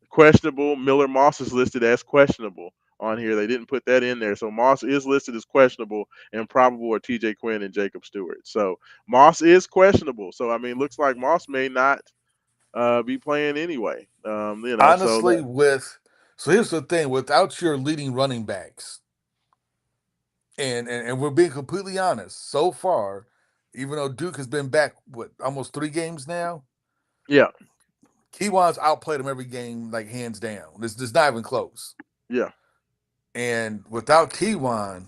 Questionable. Miller Moss is listed as questionable on here. They didn't put that in there. So Moss is listed as questionable, and probable are TJ Quinn and Jacob Stewart. So Moss is questionable. So I mean, looks like Moss may not be playing anyway. So Honestly, with so here's the thing: without your leading running backs, and we're being completely honest, so far, even though Duke has been back what almost 3 games now, yeah, Keywan's outplayed him every game like hands down. It's not even close. yeah. And without Keywan,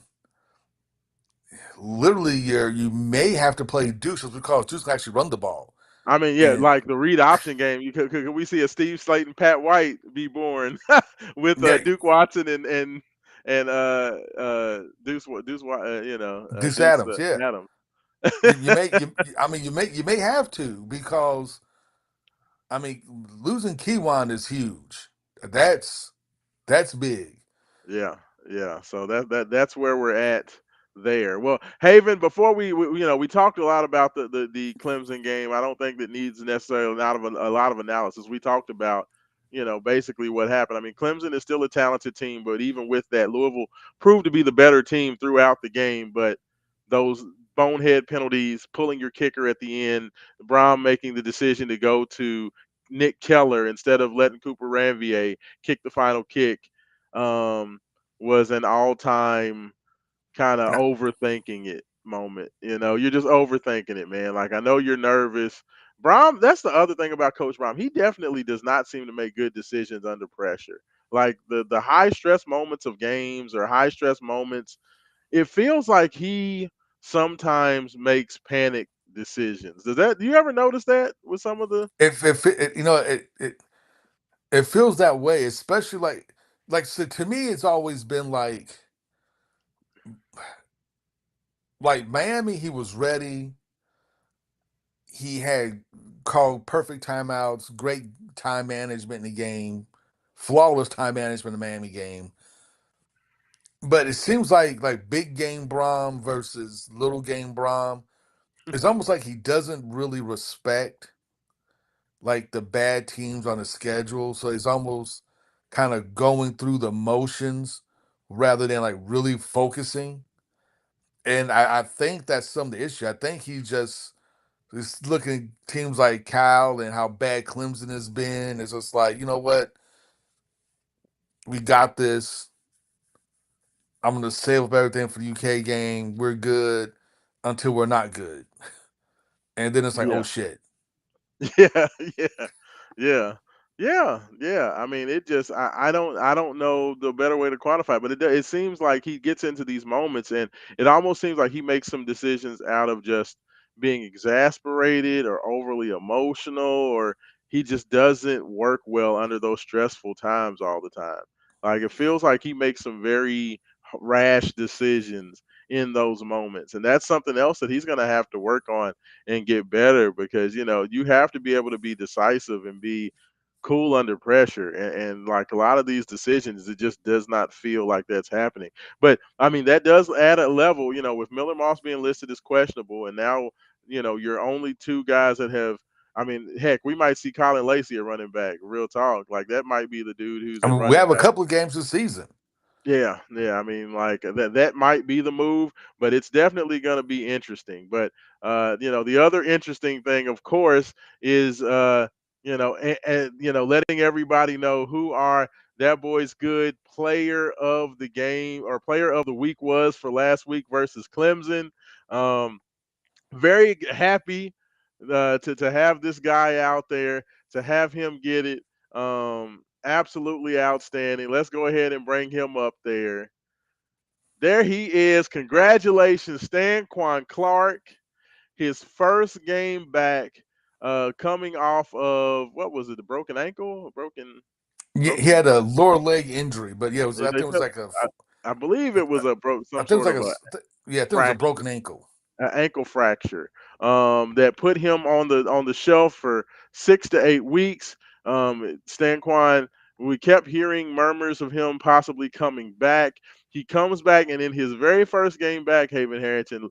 literally you may have to play Duke just because Duke can actually run the ball. I mean, yeah, And like the read option game. Could we see a Steve Slayton, Pat White be born with yeah, Duke Watson and Deuce Deuce Adams, yeah. Adams. You may I mean you may have to because I mean losing Keywan is huge. That's that's big. Yeah, yeah. So that's where we're at there. Well, Haven, before we talked a lot about the Clemson game. I don't think that needs necessarily a lot of analysis. We talked about basically what happened. I mean, Clemson is still a talented team, but even with that, Louisville proved to be the better team throughout the game. But those bonehead penalties, pulling your kicker at the end, Brown making the decision to go to Nick Keller instead of letting Cooper Ranvier kick the final kick, um, was an all-time kind of overthinking it moment. You're just overthinking it, man. Like I know you're nervous. Brom, that's the other thing about Coach Brom. He definitely does not seem to make good decisions under pressure. Like the high stress moments of games or high stress moments, it feels like he sometimes makes panic decisions. Do you ever notice that with some of the If it, it feels that way, especially like so to me it's always been like Miami, he was ready. He had called perfect timeouts, great time management in the game, flawless time management in the Miami game. But it seems like big game Brom versus little game Brom. It's almost like he doesn't really respect like the bad teams on the schedule. So he's almost kind of going through the motions rather than like really focusing. And I think that's some of the issue. I think he just looking at teams like Cal and how bad Clemson has been. It's just like, you know what? We got this. I'm gonna save up everything for the UK game. We're good until we're not good. And then it's like, oh yeah. shit. Yeah, yeah, yeah, yeah. I mean, it just I don't know the better way to quantify it, but it seems like he gets into these moments, and it almost seems like he makes some decisions out of just being exasperated or overly emotional, or he just doesn't work well under those stressful times all the time. Like it feels like he makes some very rash decisions in those moments, and that's something else that he's going to have to work on and get better, because you have to be able to be decisive and be cool under pressure, and like a lot of these decisions, it just does not feel like that's happening. But I mean, that does add a level, with Miller Moss being listed as questionable, and now you're only two guys that have, I mean, heck, we might see Colin Lacey a running back, real talk, like that might be the dude who's I at mean, we running have a back. couple of games this season. Yeah, yeah. I mean, like that might be the move, but it's definitely going to be interesting. But the other interesting thing, of course, is letting everybody know who are that boy's good player of the game or player of the week was for last week versus Clemson. Um, Very happy to have this guy out there, to have him get it. Absolutely outstanding. Let's go ahead and bring him up there. There he is. Congratulations, Stanquan Clark. His first game back, coming off of, what was it, a broken ankle? A broken. Yeah, Oh, he had a lower leg injury, but yeah, it was. I think they it was said, like a. I believe it was a broke I some think it was sort like of a yeah, I think it was a fracture. broken ankle. An ankle fracture that put him on the shelf for 6 to 8 weeks. Stanquan, we kept hearing murmurs of him possibly coming back. He comes back, and in his very first game back, Haven Harrington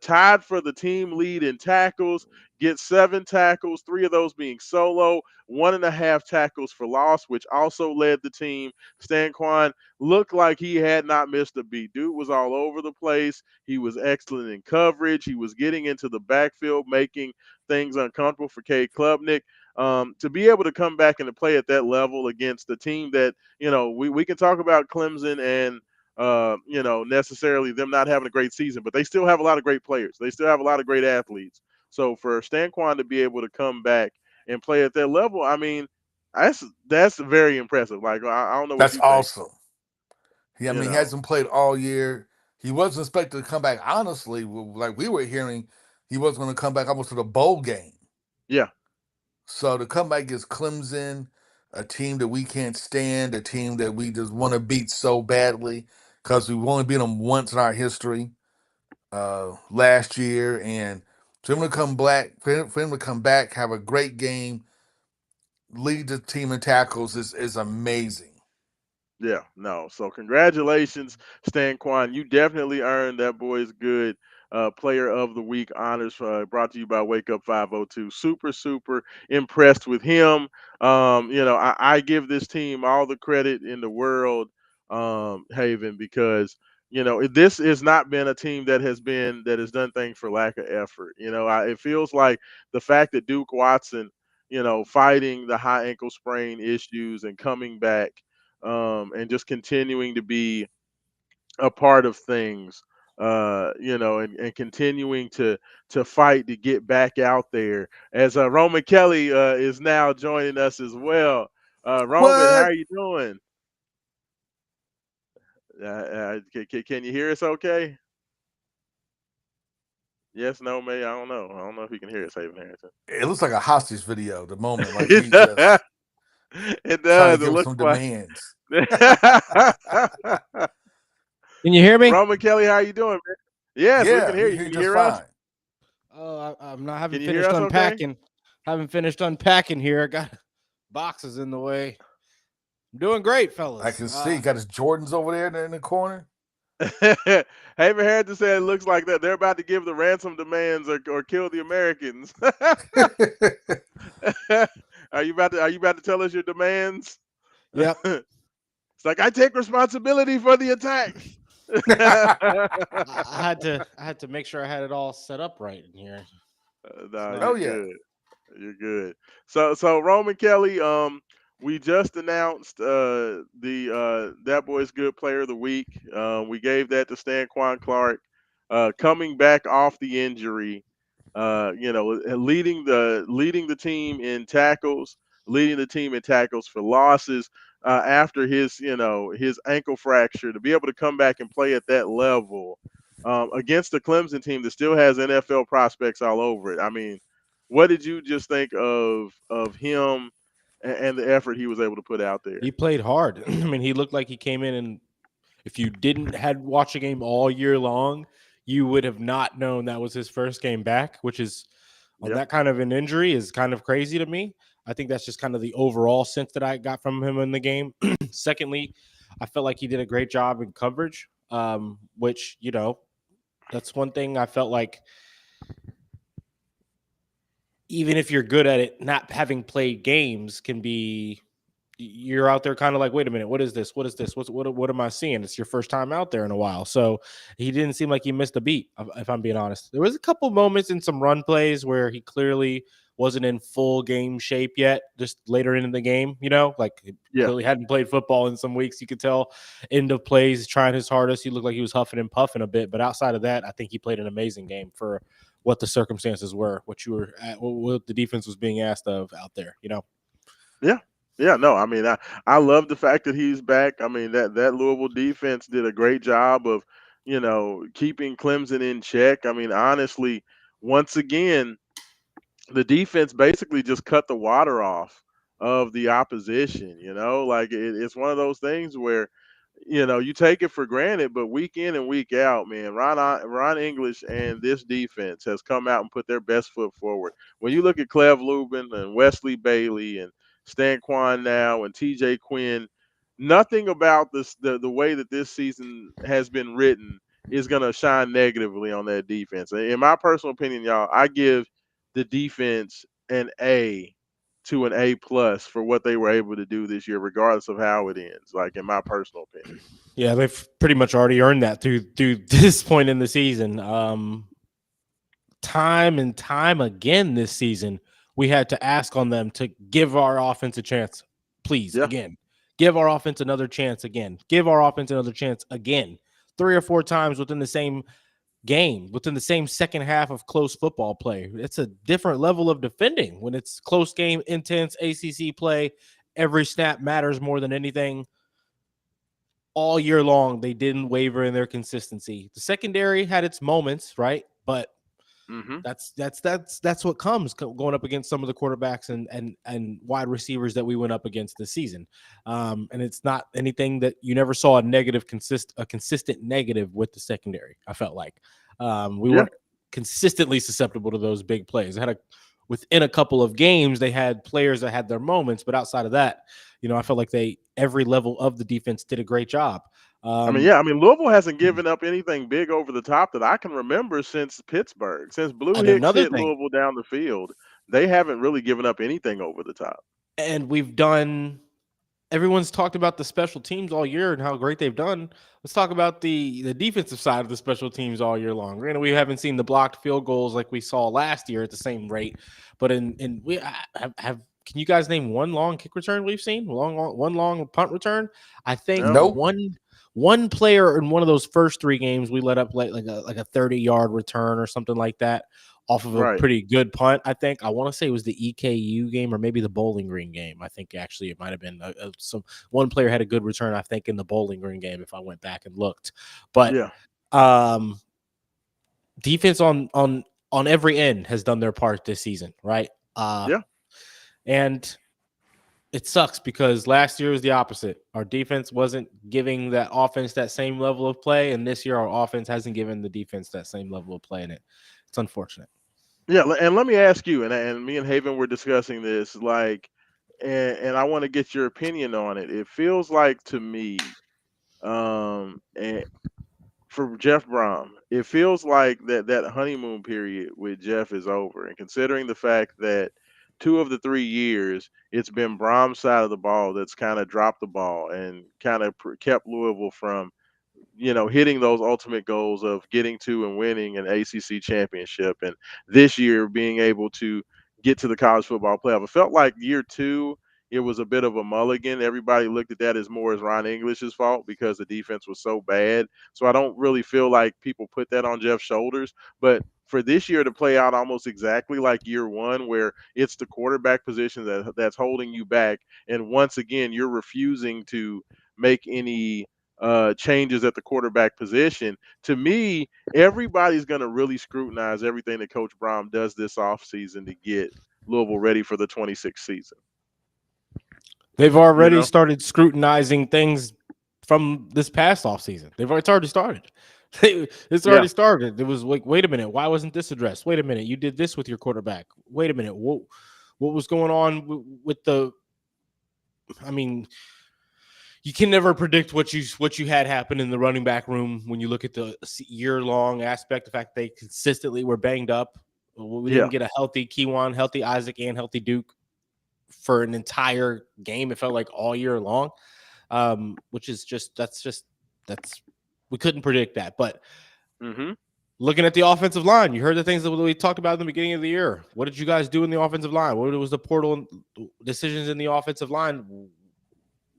tied for the team lead in tackles, gets 7 tackles, 3 of those being solo, 1.5 tackles for loss, which also led the team. Stanquan looked like he had not missed a beat. Dude was all over the place. He was excellent in coverage. He was getting into the backfield, making things uncomfortable for Cade Klubnik. To be able to come back and to play at that level against the team that, we can talk about Clemson and, necessarily them not having a great season, but they still have a lot of great players. They still have a lot of great athletes. So for Stanquan to be able to come back and play at that level, I mean, that's very impressive. Like, I don't know what That's you think. awesome. I You mean, he know, hasn't played all year. He wasn't expected to come back. Honestly, like we were hearing, he was going to come back almost to the bowl game. yeah, So to come back against Clemson, a team that we can't stand, a team that we just want to beat so badly because we've only beat them once in our history last year, and for him to come back, for him to come back, have a great game, lead the team in tackles is amazing. yeah, no. So congratulations, Stan Kwan. You definitely earned that boy's good player of the week honors. Brought to you by Wake Up 502. Super, super impressed with him. I give this team all the credit in the world, Haven, because this has not been a team that has done things for lack of effort. It feels like the fact that Duke Watson, fighting the high ankle sprain issues and coming back and just continuing to be a part of things, and continuing to fight to get back out there. As Roman Kelly is now joining us as well. Roman, how What? are you doing? Can you hear us? Okay. Yes, no, maybe I don't know. I don't know if you can hear us, Haven Harrison. It looks like a hostage video. The moment, like it he's does. just It trying to does. It give us looks some like. demands. Can you hear me? Roman Kelly, how are you doing, man? Yes, we can Yeah, hear we you. can hear Can you you just hear us? fine. Oh, I'm not Can haven't you hear finished us? Okay. unpacking. Haven't finished unpacking here. I got boxes in the way. I'm doing great, I fellas. can see got his Jordans over there in the corner. Haven Harrington said it looks like that they're about to give the ransom demands or kill the Americans. Are you about to tell us your demands? Yep. It's like I take responsibility for the attacks. I had to make sure I had it all set up right in here. It's No, not. you're Oh yeah. good. You're good. So Roman Kelly, we just announced the that boy's good player of the week. We gave that to Stanquan Clark, coming back off the injury. Leading the team in tackles, leading the team in tackles for losses after his ankle fracture. To be able to come back and play at that level against the Clemson team that still has NFL prospects all over it. I mean, what did you just think of him and the effort he was able to put out there? He played hard. I mean, he looked like he came in, and if you didn't had watched a game all year long, you would have not known that was his first game back, which is on Yeah, that kind of an injury is kind of crazy to me. I think that's just kind of the overall sense that I got from him in the game. Secondly, I felt like he did a great job in coverage, which, that's one thing I felt like even if you're good at it, not having played games can be you're out there kind of like, wait a minute, what is this? What is this? What am I seeing? It's your first time out there in a while. So he didn't seem like he missed a beat, if I'm being honest. There was a couple moments in some run plays where he clearly wasn't in full game shape yet, just later in the game, like he yeah. clearly hadn't played football in some weeks. You could tell end of plays, trying his hardest. He looked like he was huffing and puffing a bit. But outside of that, I think he played an amazing game for what the circumstances were, what the defense was being asked of out there. Yeah. Yeah, no, I mean, I love the fact that he's back. I mean, that Louisville defense did a great job of, keeping Clemson in check. I mean, honestly, once again, the defense basically just cut the water off of the opposition. Like it's one of those things where you take it for granted, but week in and week out, man, Ron English and this defense has come out and put their best foot forward. When you look at Clev Lubin and Wesley Bailey and Stanquan now and TJ Quinn, nothing about the way that this season has been written is going to shine negatively on that defense. In my personal opinion, y'all, I give the defense an A to an A plus for what they were able to do this year, regardless of how it ends. Like in my personal opinion. Yeah, they've pretty much already earned that through this point in the season. Time and time again this season, we had to ask on them to give our offense a chance. Please, Yeah. again, give our offense another chance again. Give our offense another chance again. 3 or 4 times within the same game, within the same second half of close football play. It's a different level of defending when it's close game, intense ACC play. Every snap matters more than anything. All year long, they didn't waver in their consistency. The secondary had its moments, right? But Hmm. that's what comes going up against some of the quarterbacks and wide receivers that we went up against this season. And it's not anything that you never saw a consistent negative with the secondary. I felt like we Yeah. weren't consistently susceptible to those big plays. Within a couple of games, they had players that had their moments, but outside of that, I felt like every level of the defense did a great job. Um, Louisville hasn't given up anything big over the top that I can remember since Pittsburgh. Since Blue and Hicks another hit thing, Louisville down the field, they haven't really given up anything over the top. and we've done everyone's talked about the special teams all year and how great they've done. Let's talk about the defensive side of the special teams all year long. Granted, we haven't seen the blocked field goals like we saw last year at the same rate, but in we have. Can you guys name one long kick return we've seen? One long punt return. I think No. Nope. one player in one of those first 3 games we let up like a 30-yard return or something like that off of a Right. pretty good punt. I think I want to say it was the EKU game or maybe the Bowling Green game. I think actually it might have been some one player had a good return. I think in the Bowling Green game if I went back and looked, but Yeah. um, defense on every end has done their part this season, right? Yeah. And it sucks because last year was the opposite. Our defense wasn't giving that offense that same level of play, and this year our offense hasn't given the defense that same level of play in it. It's unfortunate. Yeah. And let me ask you, and me and Haven were discussing this, like, and I want to get your opinion on it. It feels like to me, and for Jeff Brom, it feels like that honeymoon period with Jeff is over. And considering the fact that 2 of the 3 years it's been Brom's side of the ball that's kind of dropped the ball and kind of kept Louisville from hitting those ultimate goals of getting to and winning an ACC championship, and this year being able to get to the college football playoff. It felt like year 2, it was a bit of a mulligan. Everybody looked at that as more as Ron English's fault because the defense was so bad. So I don't really feel like people put that on Jeff's shoulders. But for this year to play out almost exactly like year 1, where it's the quarterback position that's holding you back, and once again you're refusing to make any changes at the quarterback position. To me, everybody's going to really scrutinize everything that Coach Brom does this offseason to get Louisville ready for the 26th season. They've You already know? started scrutinizing things from this past offseason. It's already started. It's Yeah. already started. It was like, wait a minute, why wasn't this addressed? Wait a minute, you did this with your quarterback. Wait a minute, what was going on with the? I mean, you can never predict what you had happen in the running back room when you look at the year long aspect. The fact they consistently were banged up. We Yeah. didn't get a healthy Keywan, healthy Isaac, and healthy Duke for an entire game. It felt like all year long, which is that's we couldn't predict that. But Hmm. looking at the offensive line, you heard the things that we talked about in the beginning of the year. What did you guys do in the offensive line? What was the portal decisions in the offensive line?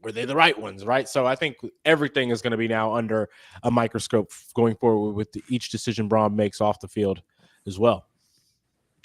Were they the right ones, right? So I think everything is going to be now under a microscope going forward with each decision Braun makes off the field as well.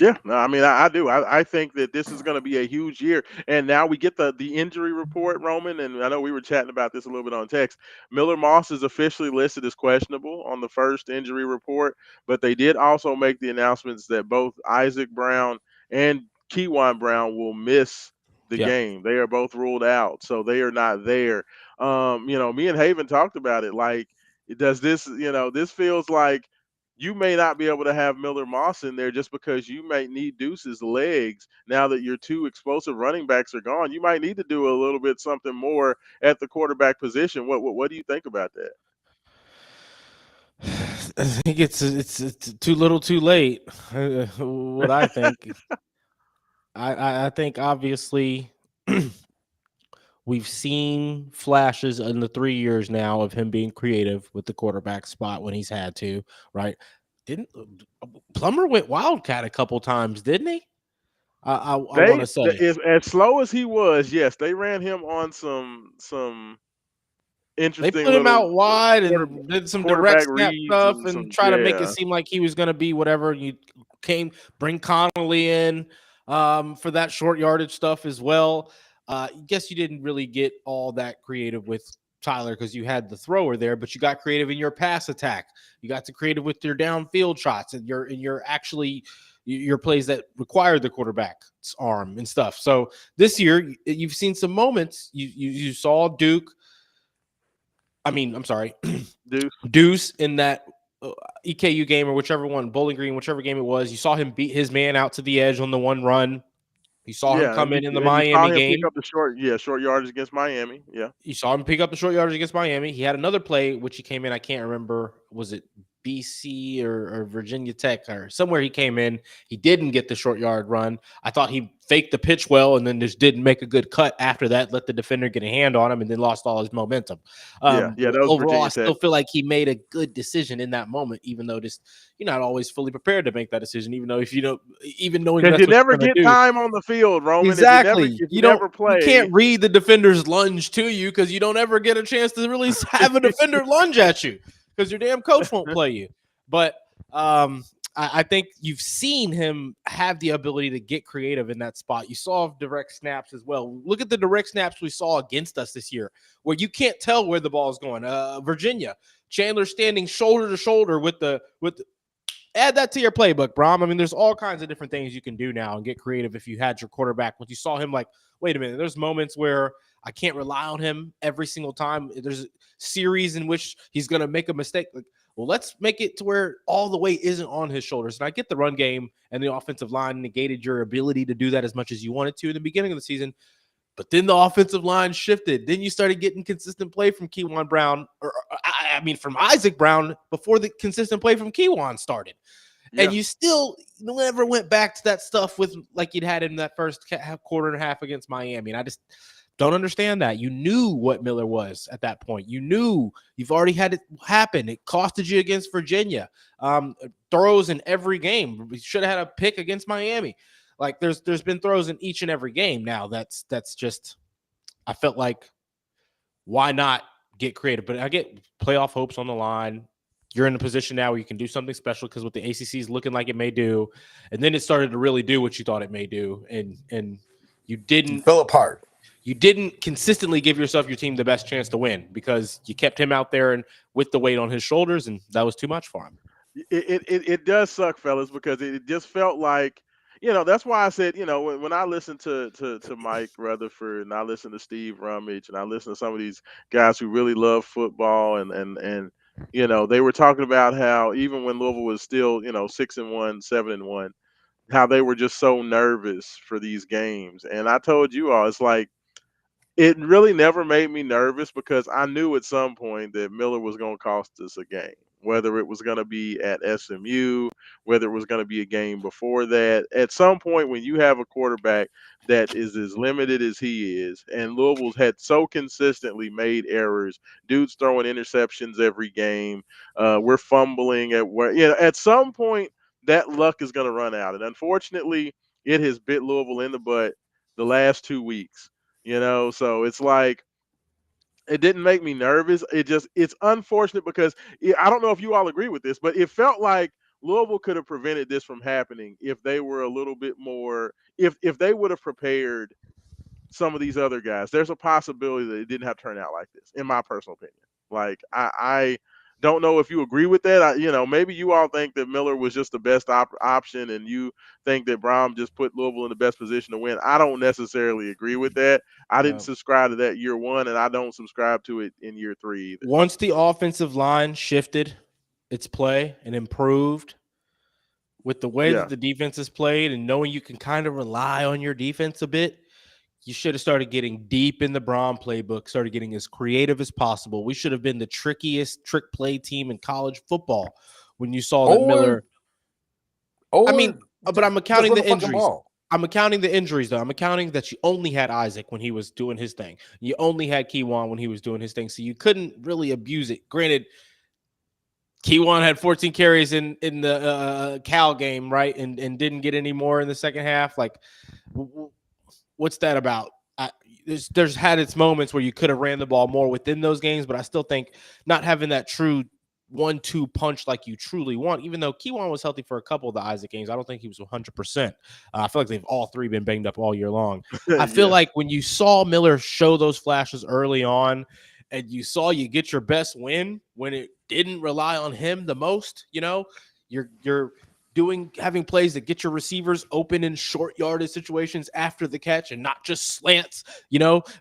Yeah, no, I do. I think that this is going to be a huge year, and now we get the injury report, Roman, and I know we were chatting about this a little bit on text. Miller Moss is officially listed as questionable on the first injury report, but they did also make the announcements that both Isaac Brown and Keywan Brown will miss the Yeah. game. They are both ruled out, so they are not there. Me and Haven talked about it. Like, does this, this feels like you may not be able to have Miller Moss in there just because you might need Deuce's legs now that your two explosive running backs are gone. You might need to do a little bit something more at the quarterback position. What do you think about that? I think it's too little, too late. What I think, I think obviously we've seen flashes in the 3 years now of him being creative with the quarterback spot when he's had to. Right? Didn't Plummer went wildcat a couple times? Didn't he? I want to say As slow as he was, yes, they ran him on some they interesting put him little out wide quarter, and did some direct quarterback snap reads stuff and and some try to make it yeah. seem like he was going to be whatever. You bring Connolly in for that short yardage stuff as well. I guess you didn't really get all that creative with Tyler because you had the thrower there, but you got creative in your pass attack. You got to creative with your downfield shots and your actually your plays that required the quarterback's arm and stuff. So this year you've seen some moments. You saw Duke. I'm sorry, Deuce. Deuce in that EKU game or whichever one, Bowling Green, whichever game it was. You saw him beat his man out to the edge on the one run. You saw him Yeah, come in the and you saw Miami him pick game. up the short yardage against Miami. Yeah. You saw him pick up the short yardage against Miami. He had another play, which he came in. I can't remember. Was it BC or Virginia Tech or somewhere he came in? He didn't get the short yard run. I thought he faked the pitch well and then just didn't make a good cut after that, let the defender get a hand on him and then lost all his momentum. Yeah, that was Overall, I Virginia Tech. still feel like he made a good decision in that moment, even though you're not always fully prepared to make that decision, even though if you don't, even knowing Because that's you what never you're going get to do. time on the field, Roman. Exactly. If you never You play, can't read the defender's lunge to you because you don't ever get a chance to really have a defender lunge at you because your damn coach won't play you. But I think you've seen him have the ability to get creative in that spot. You saw direct snaps as well. Look at the direct snaps we saw against us this year, where you can't tell where the ball is going. Virginia, Chandler standing shoulder to shoulder with add that to your playbook, Brom. There's all kinds of different things you can do now and get creative if you had your quarterback. When you saw him, like, wait a minute, there's moments where I can't rely on him every single time. There's a series in which he's going to make a mistake. Like, well, let's make it to where all the weight isn't on his shoulders. And I get the run game and the offensive line negated your ability to do that as much as you wanted to in the beginning of the season. But then the offensive line shifted. Then you started getting consistent play from Keywan Brown, from Isaac Brown before the consistent play from Keywan started. yeah. And you still never went back to that stuff with like you'd had in that first quarter and a half against Miami. And I just don't understand that. You knew what Miller was at that point. You knew you've already had it happen. It costed you against Virginia. Throws in every game. We should have had a pick against Miami. Like there's been throws in each and every game now. That's just I felt like why not get creative? But I get playoff hopes on the line. You're in a position now where you can do something special because what the ACC is looking like it may do, and then it started to really do what you thought it may do, and you didn't Fell apart. You didn't consistently give yourself your team the best chance to win because you kept him out there and with the weight on his shoulders, and that was too much for him. It does suck, fellas, because it just felt like, that's why I said, when I listen to Mike Rutherford and I listen to Steve Rummage and I listen to some of these guys who really love football and they were talking about how even when Louisville was still 6-1, 7-1, how they were just so nervous for these games. And I told you all, it's like it really never made me nervous because I knew at some point that Miller was going to cost us a game, whether it was going to be at SMU, whether it was going to be a game before that. At some point, when you have a quarterback that is as limited as he is, and Louisville's had so consistently made errors, dudes throwing interceptions every game, we're fumbling at some point that luck is going to run out. And unfortunately, it has bit Louisville in the butt the last 2 weeks. So it's like it didn't make me nervous. It's unfortunate because I don't know if you all agree with this, but it felt like Louisville could have prevented this from happening if they were a little bit more, if they would have prepared some of these other guys. There's a possibility that it didn't have to turn out like this, in my personal opinion. Like I Don't know if you agree with that. Maybe you all think that Miller was just the best option, and you think that Brown just put Louisville in the best position to win. I don't necessarily agree with that. I didn't No. subscribe to that year one, and I don't subscribe to it in year three either. Once the offensive line shifted its play and improved with the way Yeah. that the defense is played and knowing you can kind of rely on your defense a bit, you should have started getting deep in the Braun playbook, started getting as creative as possible. We should have been the trickiest trick play team in college football when you saw that Miller. But I'm accounting the injuries. I'm accounting the injuries, though. I'm accounting that you only had Isaac when he was doing his thing. You only had Keywan when he was doing his thing. So you couldn't really abuse it. Granted, Keywan had 14 carries in the Cal game, right? And didn't get any more in the second half. Like, what's that about? There's had its moments where you could have ran the ball more within those games, but I still think not having that true 1-2 punch like you truly want, even though Keywan was healthy for a couple of the Isaac games, I don't think he was 100%. I feel like they've all three been banged up all year long. I feel like when you saw Miller show those flashes early on and you saw you get your best win when it didn't rely on him the most, you're having plays that get your receivers open in short yardage situations after the catch and not just slants,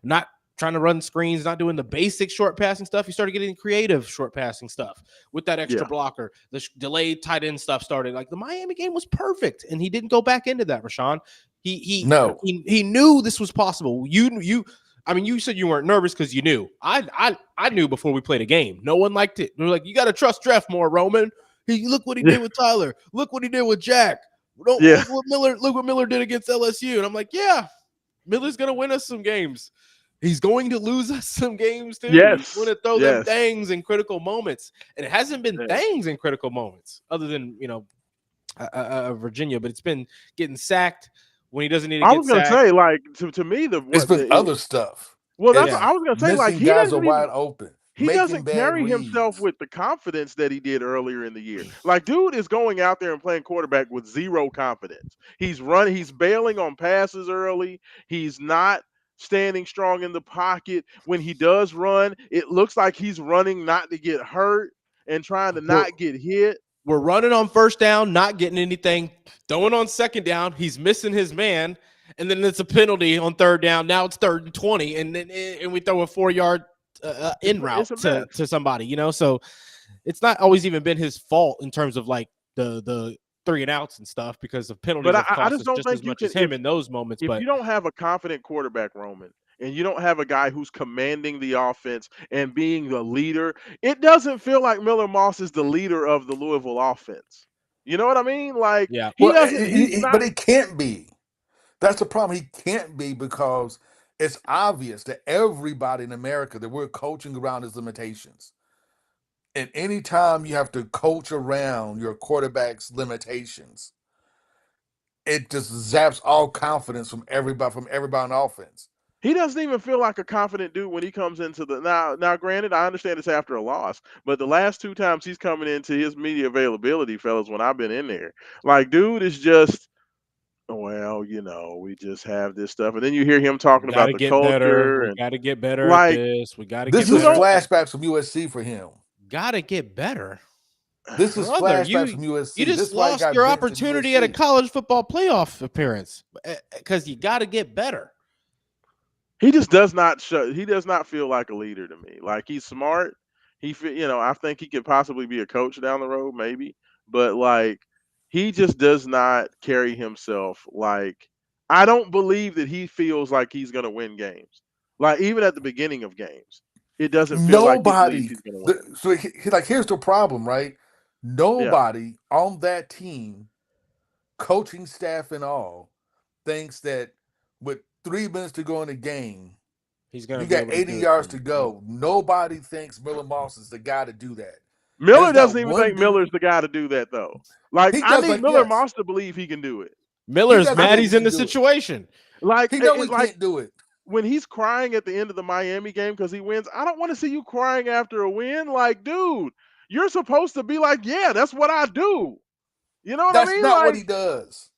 not trying to run screens, not doing the basic short passing stuff. You started getting creative short passing stuff with that extra blocker. The delayed tight end stuff started. Like the Miami game was perfect, and he didn't go back into that, Raashaan. He knew this was possible. You said you weren't nervous because you knew. I knew before we played a game. No one liked it. They were like, you got to trust Jeff more, Roman. Look what he did with Tyler. Look what he did with Jack. Look what Miller did against LSU. And I'm like, yeah, Miller's gonna win us some games. He's going to lose us some games too. Yes. He's going to throw them thangs in critical moments. And it hasn't been thangs in critical moments other than, Virginia, but it's been getting sacked when he doesn't need to get sacked. I was going to say, like, to me, it's been other stuff. Well, that's what I was going to say. Like, he guys are wide open. He doesn't carry himself with the confidence that he did earlier in the year. Like, dude is going out there and playing quarterback with zero confidence. He's bailing on passes early. He's not standing strong in the pocket. When he does run, it looks like he's running not to get hurt and trying to not get hit. We're running on first down, not getting anything. Throwing on second down, he's missing his man, and then it's a penalty on third down. Now it's 3rd and 20, and we throw a 4-yard in route to somebody, So it's not always even been his fault in terms of like the 3 and outs and stuff because of penalties. But I just don't think as much as him in those moments. If you don't have a confident quarterback, Roman, and you don't have a guy who's commanding the offense and being the leader, it doesn't feel like Miller Moss is the leader of the Louisville offense. You know what I mean? Like, but he can't be. That's the problem. He can't be because it's obvious to everybody in America that we're coaching around his limitations. And anytime you have to coach around your quarterback's limitations, it just zaps all confidence from everybody on offense. He doesn't even feel like a confident dude when he comes into the now. Granted, I understand it's after a loss, but the last 2 times he's coming into his media availability, fellas, when I've been in there, like, dude is just, well, we just have this stuff, and then you hear him talking about the culture. We got to get better at this. We got to. This is flashbacks from USC for him. Got to get better. This is flashbacks from USC. You just lost your opportunity at a college football playoff appearance because you got to get better. He just does not he does not feel like a leader to me. Like, he's smart. I think he could possibly be a coach down the road, maybe. But, like, he just does not carry himself like, I don't believe that he feels like he's going to win games. Like, even at the beginning of games, it doesn't feel like he believes he's going to win. So, here's the problem, right? Nobody on that team, coaching staff and all, thinks that with 3 minutes to go in the game, you got 80 yards to go. Nobody thinks Miller Moss is the guy to do that. Miller doesn't even think Miller's the guy to do that, though. Like, I need Miller Moss to believe he can do it. Miller's mad he's in the situation. Like, he knows he can't do it. When he's crying at the end of the Miami game because he wins, I don't want to see you crying after a win. Like, dude, you're supposed to be like, yeah, that's what I do. You know what I mean? That's not what he does.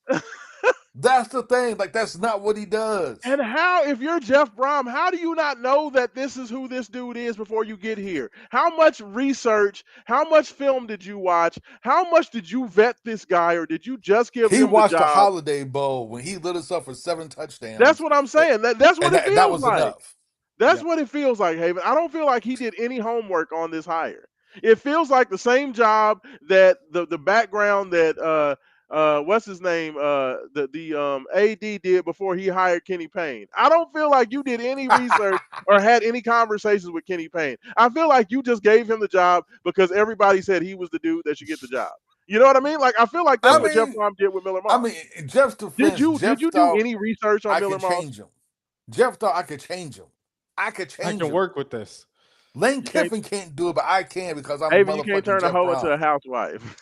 That's the thing. Like, that's not what he does. And how, if you're Jeff Brom, how do you not know that this is who this dude is before you get here? How much research, how much film did you watch? How much did you vet this guy, or did you just give He him the watched the job? Holiday Bowl when he lit us up for 7 That's touchdowns, what I'm saying. That's what and it that feels was like. enough. That's Yep. what it feels like, Haven. I don't feel like he did any homework on this hire. It feels like the same job that the background that what's his name the AD did before he hired Kenny Payne. I don't feel like you did any research or had any conversations with Kenny Payne. I feel like you just gave him the job because everybody said he was the dude that should get the job. You know what I mean? Like, I feel like I that's what Jeff mean, Brom did with Miller I Moss. mean, in Jeff's Did defense, you Jeff do thought any research on I Miller could Moss? change him. Jeff thought I could change him. I could I change can him. work with this. Lane You can't. Kiffin can't do it, but I can because I'm Haven, you can't motherfucking turn a Jeff hoe into Brom. a housewife.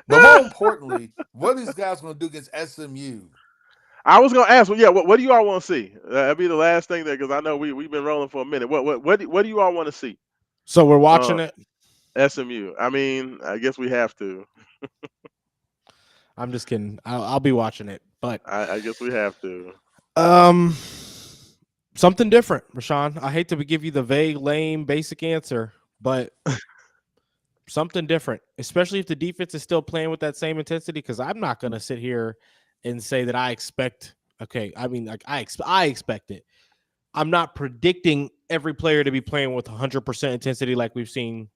But more importantly, what are these guys going to do against SMU? I was gonna ask, well, yeah, what do you all want to see? That'd be the last thing there, because I know we've been rolling for a minute. What do you all want to see? So we're watching it. SMU. I mean, I guess we have to. I'm just kidding. I'll be watching it, but I guess we have to. something different, Raashaan. I hate to give you the vague, lame, basic answer, but something different, especially if the defense is still playing with that same intensity. Because I'm not going to sit here and say that I expect. Okay, I mean, like I expect it. I'm not predicting every player to be playing with 100% intensity like we've seen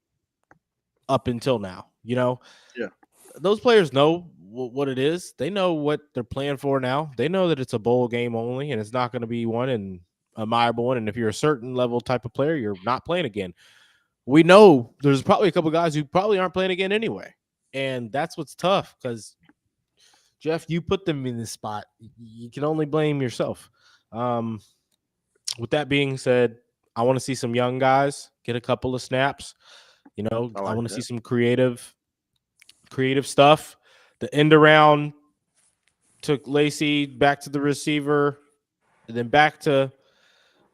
up until now. You know, Yeah. Those players know what it is. They know what they're playing for now. They know that it's a bowl game only, and it's not going to be one and a miable one. And if you're a certain level type of player, you're not playing again. We know there's probably a couple guys who probably aren't playing again anyway, and that's what's tough because Jeff, you put them in this spot. You can only blame yourself. With that being said, I want to see some young guys get a couple of snaps. You know, I want to see some creative stuff. The end around took Lacey back to the receiver, and then back to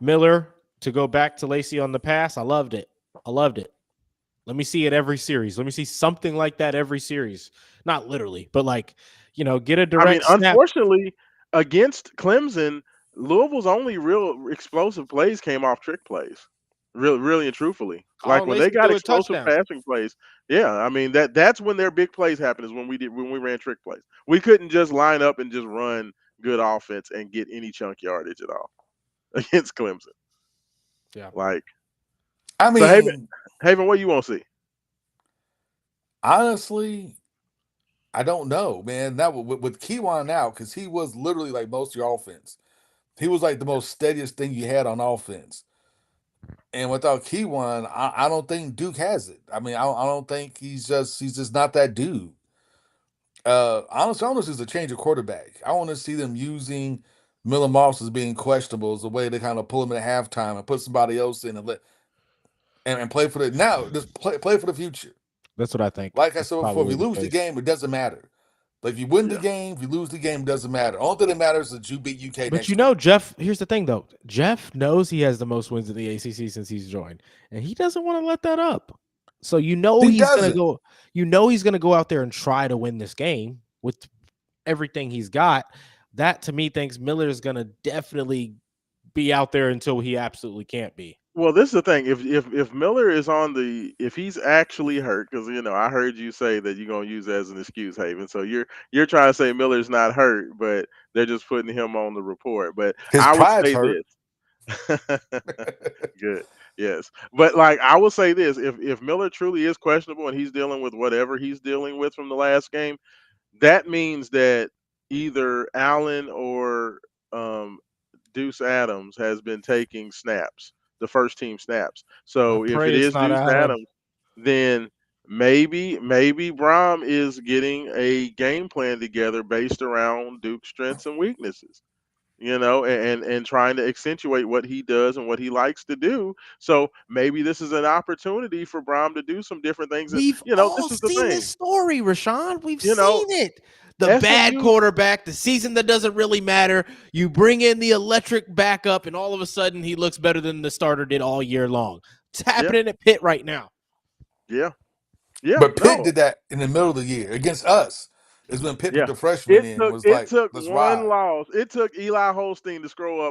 Miller to go back to Lacey on the pass. I loved it. Let me see it every series. Let me see something like that every series. Not literally, but like, get a direct snap. Unfortunately, against Clemson, Louisville's only real explosive plays came off trick plays. Really and truthfully. Like Colin when they Lacey got threw a explosive touchdown. passing plays, yeah, I mean that's when their big plays happen, is when we ran trick plays. We couldn't just line up and just run good offense and get any chunk yardage at all against Clemson. Yeah. Like, I mean, so Haven, what do you want to see? Honestly, I don't know, man. That with Keywan out, because he was literally like most of your offense. He was like the most steadiest thing you had on offense. And without Keywan, I don't think Duke has it. I mean, I don't think he's just not that dude. Honestly, I want to see a change of quarterback. I want to see them using Miller Moss as being questionable as a way to kind of pull him at halftime and put somebody else in and play for the now. Just play for the future. That's what I think. Like I That's said before, if probably you lose the case. game, it doesn't matter. Like if you win the Yeah. game, if you lose the game, it doesn't matter. Only thing that matters is that you beat UK But next week. Jeff, here's the thing though. Jeff knows he has the most wins in the ACC since he's joined, and he doesn't want to let that up. So he's gonna go. He's gonna go out there and try to win this game with everything he's got. That to me thinks Miller is gonna definitely be out there until he absolutely can't be. Well, this is the thing. If Miller is if he's actually hurt, because I heard you say that you're gonna use that as an excuse, Haven. So you're trying to say Miller's not hurt, but they're just putting him on the report. But His I would pride's say hurt. this. Good. Yes. But like I will say this, if Miller truly is questionable and he's dealing with whatever he's dealing with from the last game, that means that either Allen or Deuce Adams has been taking snaps, the first team snaps. So I if pray it it's is not Deuce Allen. Adams, then maybe Brom is getting a game plan together based around Duke's strengths and weaknesses. And trying to accentuate what he does and what he likes to do. So maybe this is an opportunity for Brom to do some different things. And We've all this is the seen this thing. story, Raashaan. We've You know, seen it. The bad SMU quarterback, the season that doesn't really matter. You bring in the electric backup, and all of a sudden he looks better than the starter did all year long. It's happening at Pitt right now. Yeah. But Pitt No. did that in the middle of the year against us. It's when Pitt put Yeah. the freshman in and was It like, took let's one ride. loss. It took Eli Holstein to screw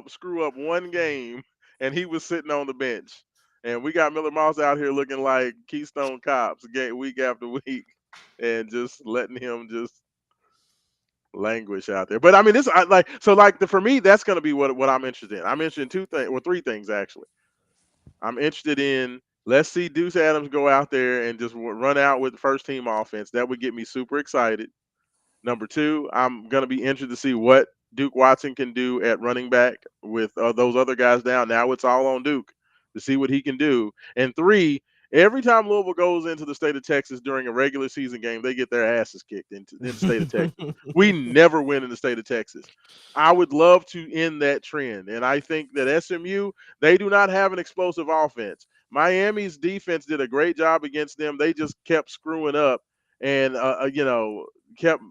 up one game, and he was sitting on the bench. And we got Miller Moss out here looking like Keystone Cops week after week, and just letting him just languish out there. But I mean, for me, that's going to be what I'm interested in. I'm interested in two things, or three things actually. I'm interested in, let's see Deuce Adams go out there and just run out with the first team offense. That would get me super excited. Number two, I'm going to be interested to see what Duke Watson can do at running back with those other guys down. Now it's all on Duke to see what he can do. And three, every time Louisville goes into the state of Texas during a regular season game, they get their asses kicked in the state of Texas. We never win in the state of Texas. I would love to end that trend. And I think that SMU, they do not have an explosive offense. Miami's defense did a great job against them. They just kept screwing up and kept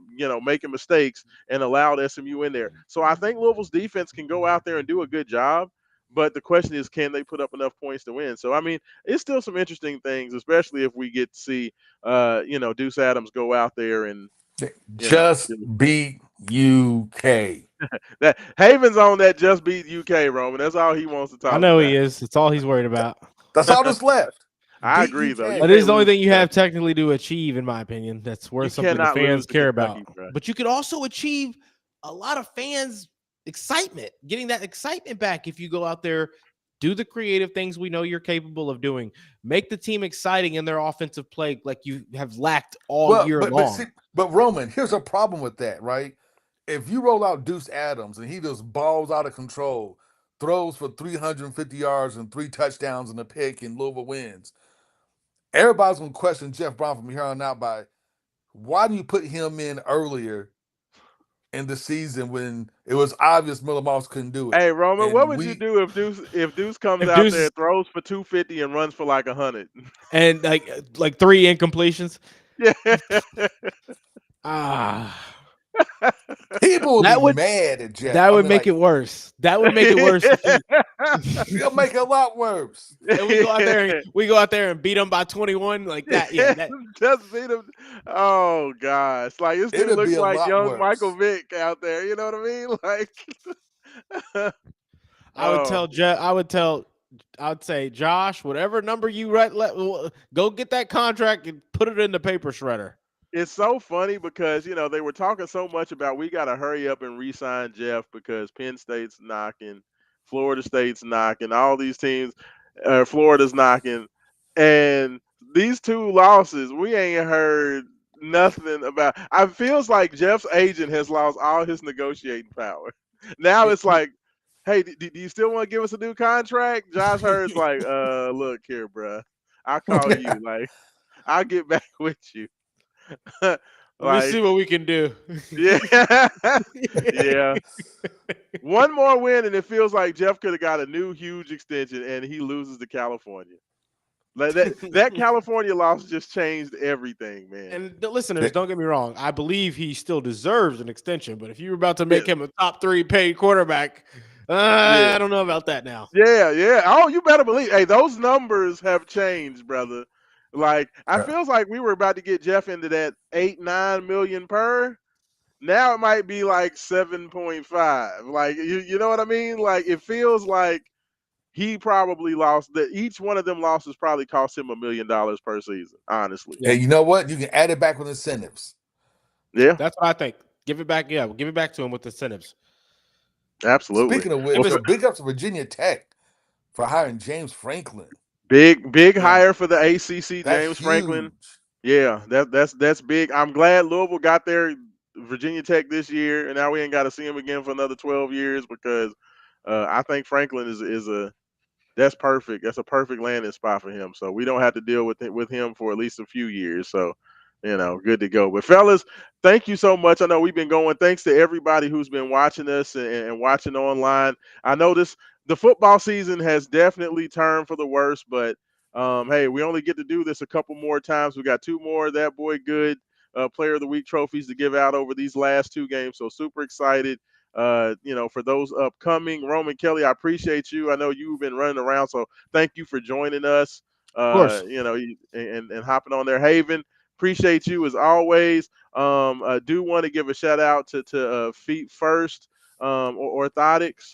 making mistakes and allowed SMU in there. So I think Louisville's defense can go out there and do a good job, but the question is, can they put up enough points to win? So I mean, it's still some interesting things, especially if we get to see Deuce Adams go out there and Just beat UK. that Haven's on that just beat UK, Roman. That's all he wants to talk I know about. he is. It's all he's worried about. That's all that's left. I Beat agree, though. UK. You But it is can't the only lose thing you to have Kentucky. technically to achieve, in my opinion. That's worth You something the cannot lose fans to care Kentucky, about. bro. But you could also achieve a lot of fans' excitement, getting that excitement back if you go out there, do the creative things we know you're capable of doing, make the team exciting in their offensive play like you have lacked all year long. But Roman, here's a problem with that, right? If you roll out Deuce Adams and he just balls out of control, throws for 350 yards and 3 touchdowns and a pick, and Louisville wins, everybody's gonna question Jeff Brown from here on out by why do you put him in earlier in the season when it was obvious Miller Moss couldn't do it. Hey Roman, what And would you do if Deuce comes If out Deuce there is, and throws for 250 and runs for like 100? and like 3 incompletions. Yeah. people would That be would mad at Jeff. that I would mean, make it worse. That would make it worse if you he'll make it a lot worse. and we go out there and beat them by 21 like that. Yeah, that Just beat him. Oh gosh, like this dude It'd looks be a like lot young Michael worse. Vick out there. You know what I mean? Like, I would oh, I would say, Josh, whatever number you go get that contract and put it in the paper shredder. it's so funny because they were talking so much about we got to hurry up and re-sign Jeff because Penn State's knocking, Florida State's knocking, all these teams, Florida's knocking, and these two losses we ain't heard nothing about. I feels like Jeff's agent has lost all his negotiating power. Now it's like, hey, do you still want to give us a new contract? Josh Hurd's like, look here, bruh, I'll call you. Like, I'll get back with you. Let me Like, see what we can do. yeah, yeah. One more win, and it feels like Jeff could have got a new huge extension, and he loses to California. Like that California loss just changed everything, man. And the listeners, don't get me wrong. I believe he still deserves an extension, but if you're about to make him a top 3 paid quarterback, I don't know about that now. Yeah. Oh, you better believe. Hey, those numbers have changed, brother. Like, I feels like we were about to get Jeff into that 8-9 million per. Now it might be like 7.5. Like, you know what I mean? Like, it feels like he probably lost that. Each one of them losses probably cost him $1 million per season. Honestly. Hey, you know what? You can add it back with incentives. Yeah, that's what I think. Give it back. Yeah, we'll give it back to him with incentives. absolutely. Speaking of which, big up to Virginia Tech for hiring James Franklin. Big hire for the ACC, James Franklin. Huge. Yeah, that's big. I'm glad Louisville got their Virginia Tech this year, and now we ain't got to see him again for another 12 years because I think Franklin that's perfect. That's a perfect landing spot for him. So we don't have to deal with him for at least a few years. So, good to go. But fellas, thank you so much. I know we've been going. Thanks to everybody who's been watching us and watching online. I know the football season has definitely turned for the worse, but hey, we only get to do this a couple more times. We got 2 more That Boy Good Player of the Week trophies to give out over these last 2 games. So super excited. For those upcoming. Roman Kelly, I appreciate you. I know you've been running around, so thank you for joining us. Of course. And hopping on there. Haven, Appreciate you as always. I do want to give a shout out to Feet First Orthotics.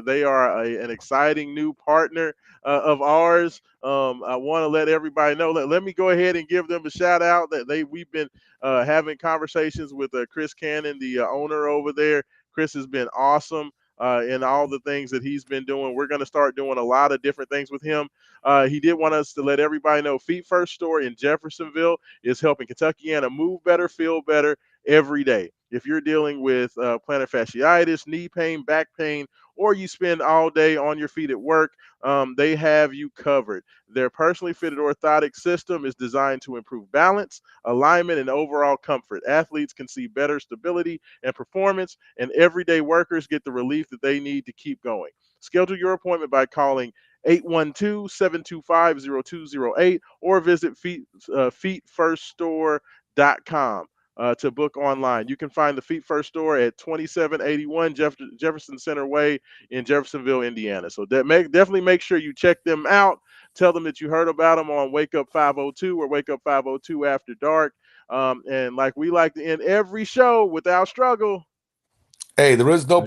They are an exciting new partner of ours. I want to let everybody know. Let me go ahead and give them a shout out. We've been having conversations with Chris Cannon, the owner over there. Chris has been awesome in all the things that he's been doing. We're going to start doing a lot of different things with him. He did want us to let everybody know Feet First Store in Jeffersonville is helping Kentuckiana move better, feel better every day. If you're dealing with plantar fasciitis, knee pain, back pain, or you spend all day on your feet at work, they have you covered. Their personally fitted orthotic system is designed to improve balance, alignment, and overall comfort. Athletes can see better stability and performance, and everyday workers get the relief that they need to keep going. Schedule your appointment by calling 812-725-0208 or visit feetfirststore.com to book online. You can find the Feet First Store at 2781 Jefferson Center Way in Jeffersonville, Indiana. So definitely make sure you check them out. Tell them that you heard about them on Wake Up 502 or Wake Up 502 After Dark. And like we like to end every show, without struggle. Hey, there is no